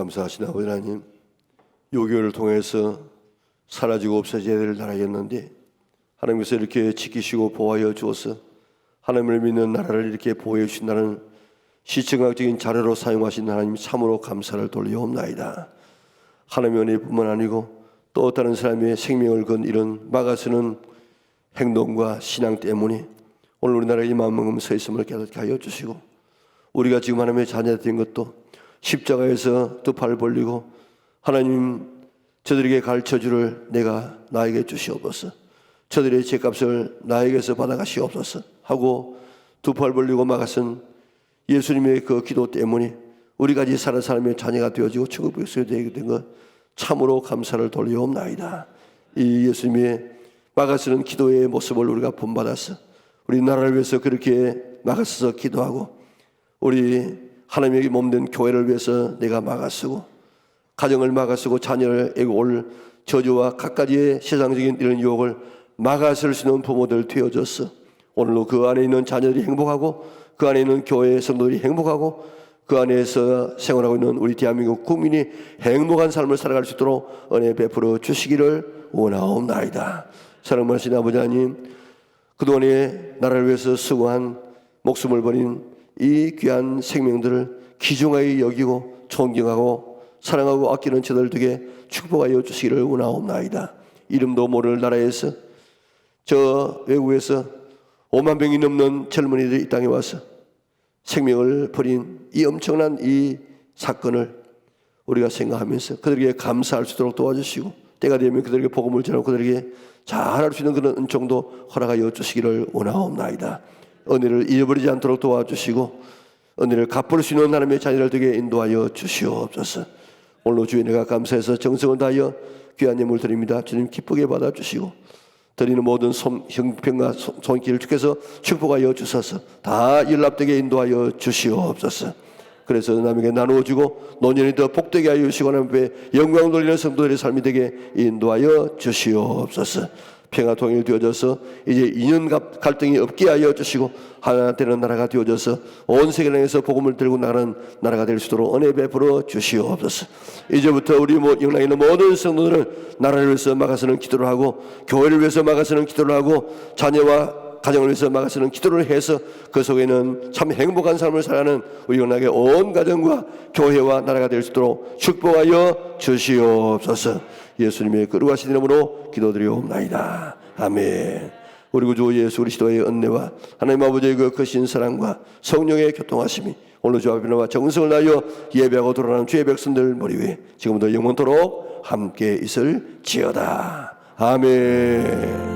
감사하신 아버지 하나님, 요교를 통해서 사라지고 없어져야 될 나라였는데 하나님께서 이렇게 지키시고 보호하여 주어서 하나님을 믿는 나라를 이렇게 보호해 주신다는 시청각적인 자료로 사용하신 하나님 참으로 감사를 돌리옵나이다. 하나님의 은혜뿐만 아니고 또 다른 사람의 생명을 건 이런 막아서는 행동과 신앙 때문에 오늘 우리나라에 이 마음만큼 서 있음을 깨닫게 하여 주시고, 우리가 지금 하나님의 자녀가 된 것도 십자가에서 두 팔 벌리고 하나님 저들에게 가르쳐주를 내가 나에게 주시옵소서, 저들의 죄값을 나에게서 받아가시옵소서 하고 두 팔 벌리고 막아선 예수님의 그 기도 때문에 우리까지 사는 사람의 자녀가 되어지고 천국 백성이 되게 된 것 참으로 감사를 돌리옵나이다. 이 예수님의 막아서는 기도의 모습을 우리가 본받아서 우리 나라를 위해서 그렇게 막아서서 기도하고, 우리 하나님의 몸된 교회를 위해서 내가 막아서고 가정을 막아서고 자녀에게 올 저주와 갖가지의 세상적인 이런 유혹을 막아설 수 있는 부모들 되어졌어. 오늘로 그 안에 있는 자녀들이 행복하고 그 안에 있는 교회 성도들이 행복하고 그 안에서 생활하고 있는 우리 대한민국 국민이 행복한 삶을 살아갈 수 있도록 은혜 베풀어 주시기를 원하옵나이다. 사랑하신 아버지 하나님, 그동안에 나라를 위해서 수고한 목숨을 버린 이 귀한 생명들을 귀중하게 여기고 존경하고 사랑하고 아끼는 저들 되게 축복하여 주시기를 원하옵나이다. 이름도 모를 나라에서 저 외국에서 5만 명이 넘는 젊은이들이 이 땅에 와서 생명을 버린 이 엄청난 이 사건을 우리가 생각하면서 그들에게 감사할 수 있도록 도와주시고, 때가 되면 그들에게 복음을 전하고 그들에게 잘할 수 있는 그런 은총도 허락하여 주시기를 원하옵나이다. 은혜를 잃어버리지 않도록 도와주시고 은혜를 갚을 수 있는 하나님의 자녀를 되게 인도하여 주시옵소서. 오늘 주에 내가 감사해서 정성을 다하여 귀한 예물 드립니다. 주님 기쁘게 받아주시고 드리는 모든 형편과 손길을 주께서 축복하여 주셔서 다 연락되게 인도하여 주시옵소서. 그래서 남에게 나누어주고 노년이 더 복되게 하여 주시고 하나님 앞에 영광 돌리는 성도들의 삶이 되게 인도하여 주시옵소서. 평화 통일이 되어져서 이제 인연 갈등이 없게 하여 주시고 하나 되는 나라가 되어져서 온 세계를 향해서 복음을 들고 나가는 나라가 될 수 있도록 은혜 베풀어 주시옵소서. 이제부터 우리 영락에 있는 모든 성도들은 나라를 위해서 막아서는 기도를 하고 교회를 위해서 막아서는 기도를 하고 자녀와 가정을 위해서 막아서는 기도를 해서 그 속에는 참 행복한 삶을 살아가는 우리 영락의 온 가정과 교회와 나라가 될 수 있도록 축복하여 주시옵소서. 예수님의 거룩하신 이름으로 기도드리옵나이다. 아멘. 우리 구주 예수 그리스도의 은혜와 하나님 아버지의 그 크신 사랑과 성령의 교통하심이 오늘 주 앞에와 정성을 다하여 예배하고 돌아가는 주의 백성들 머리 위에 지금부터 영원토록 함께 있을지어다. 아멘.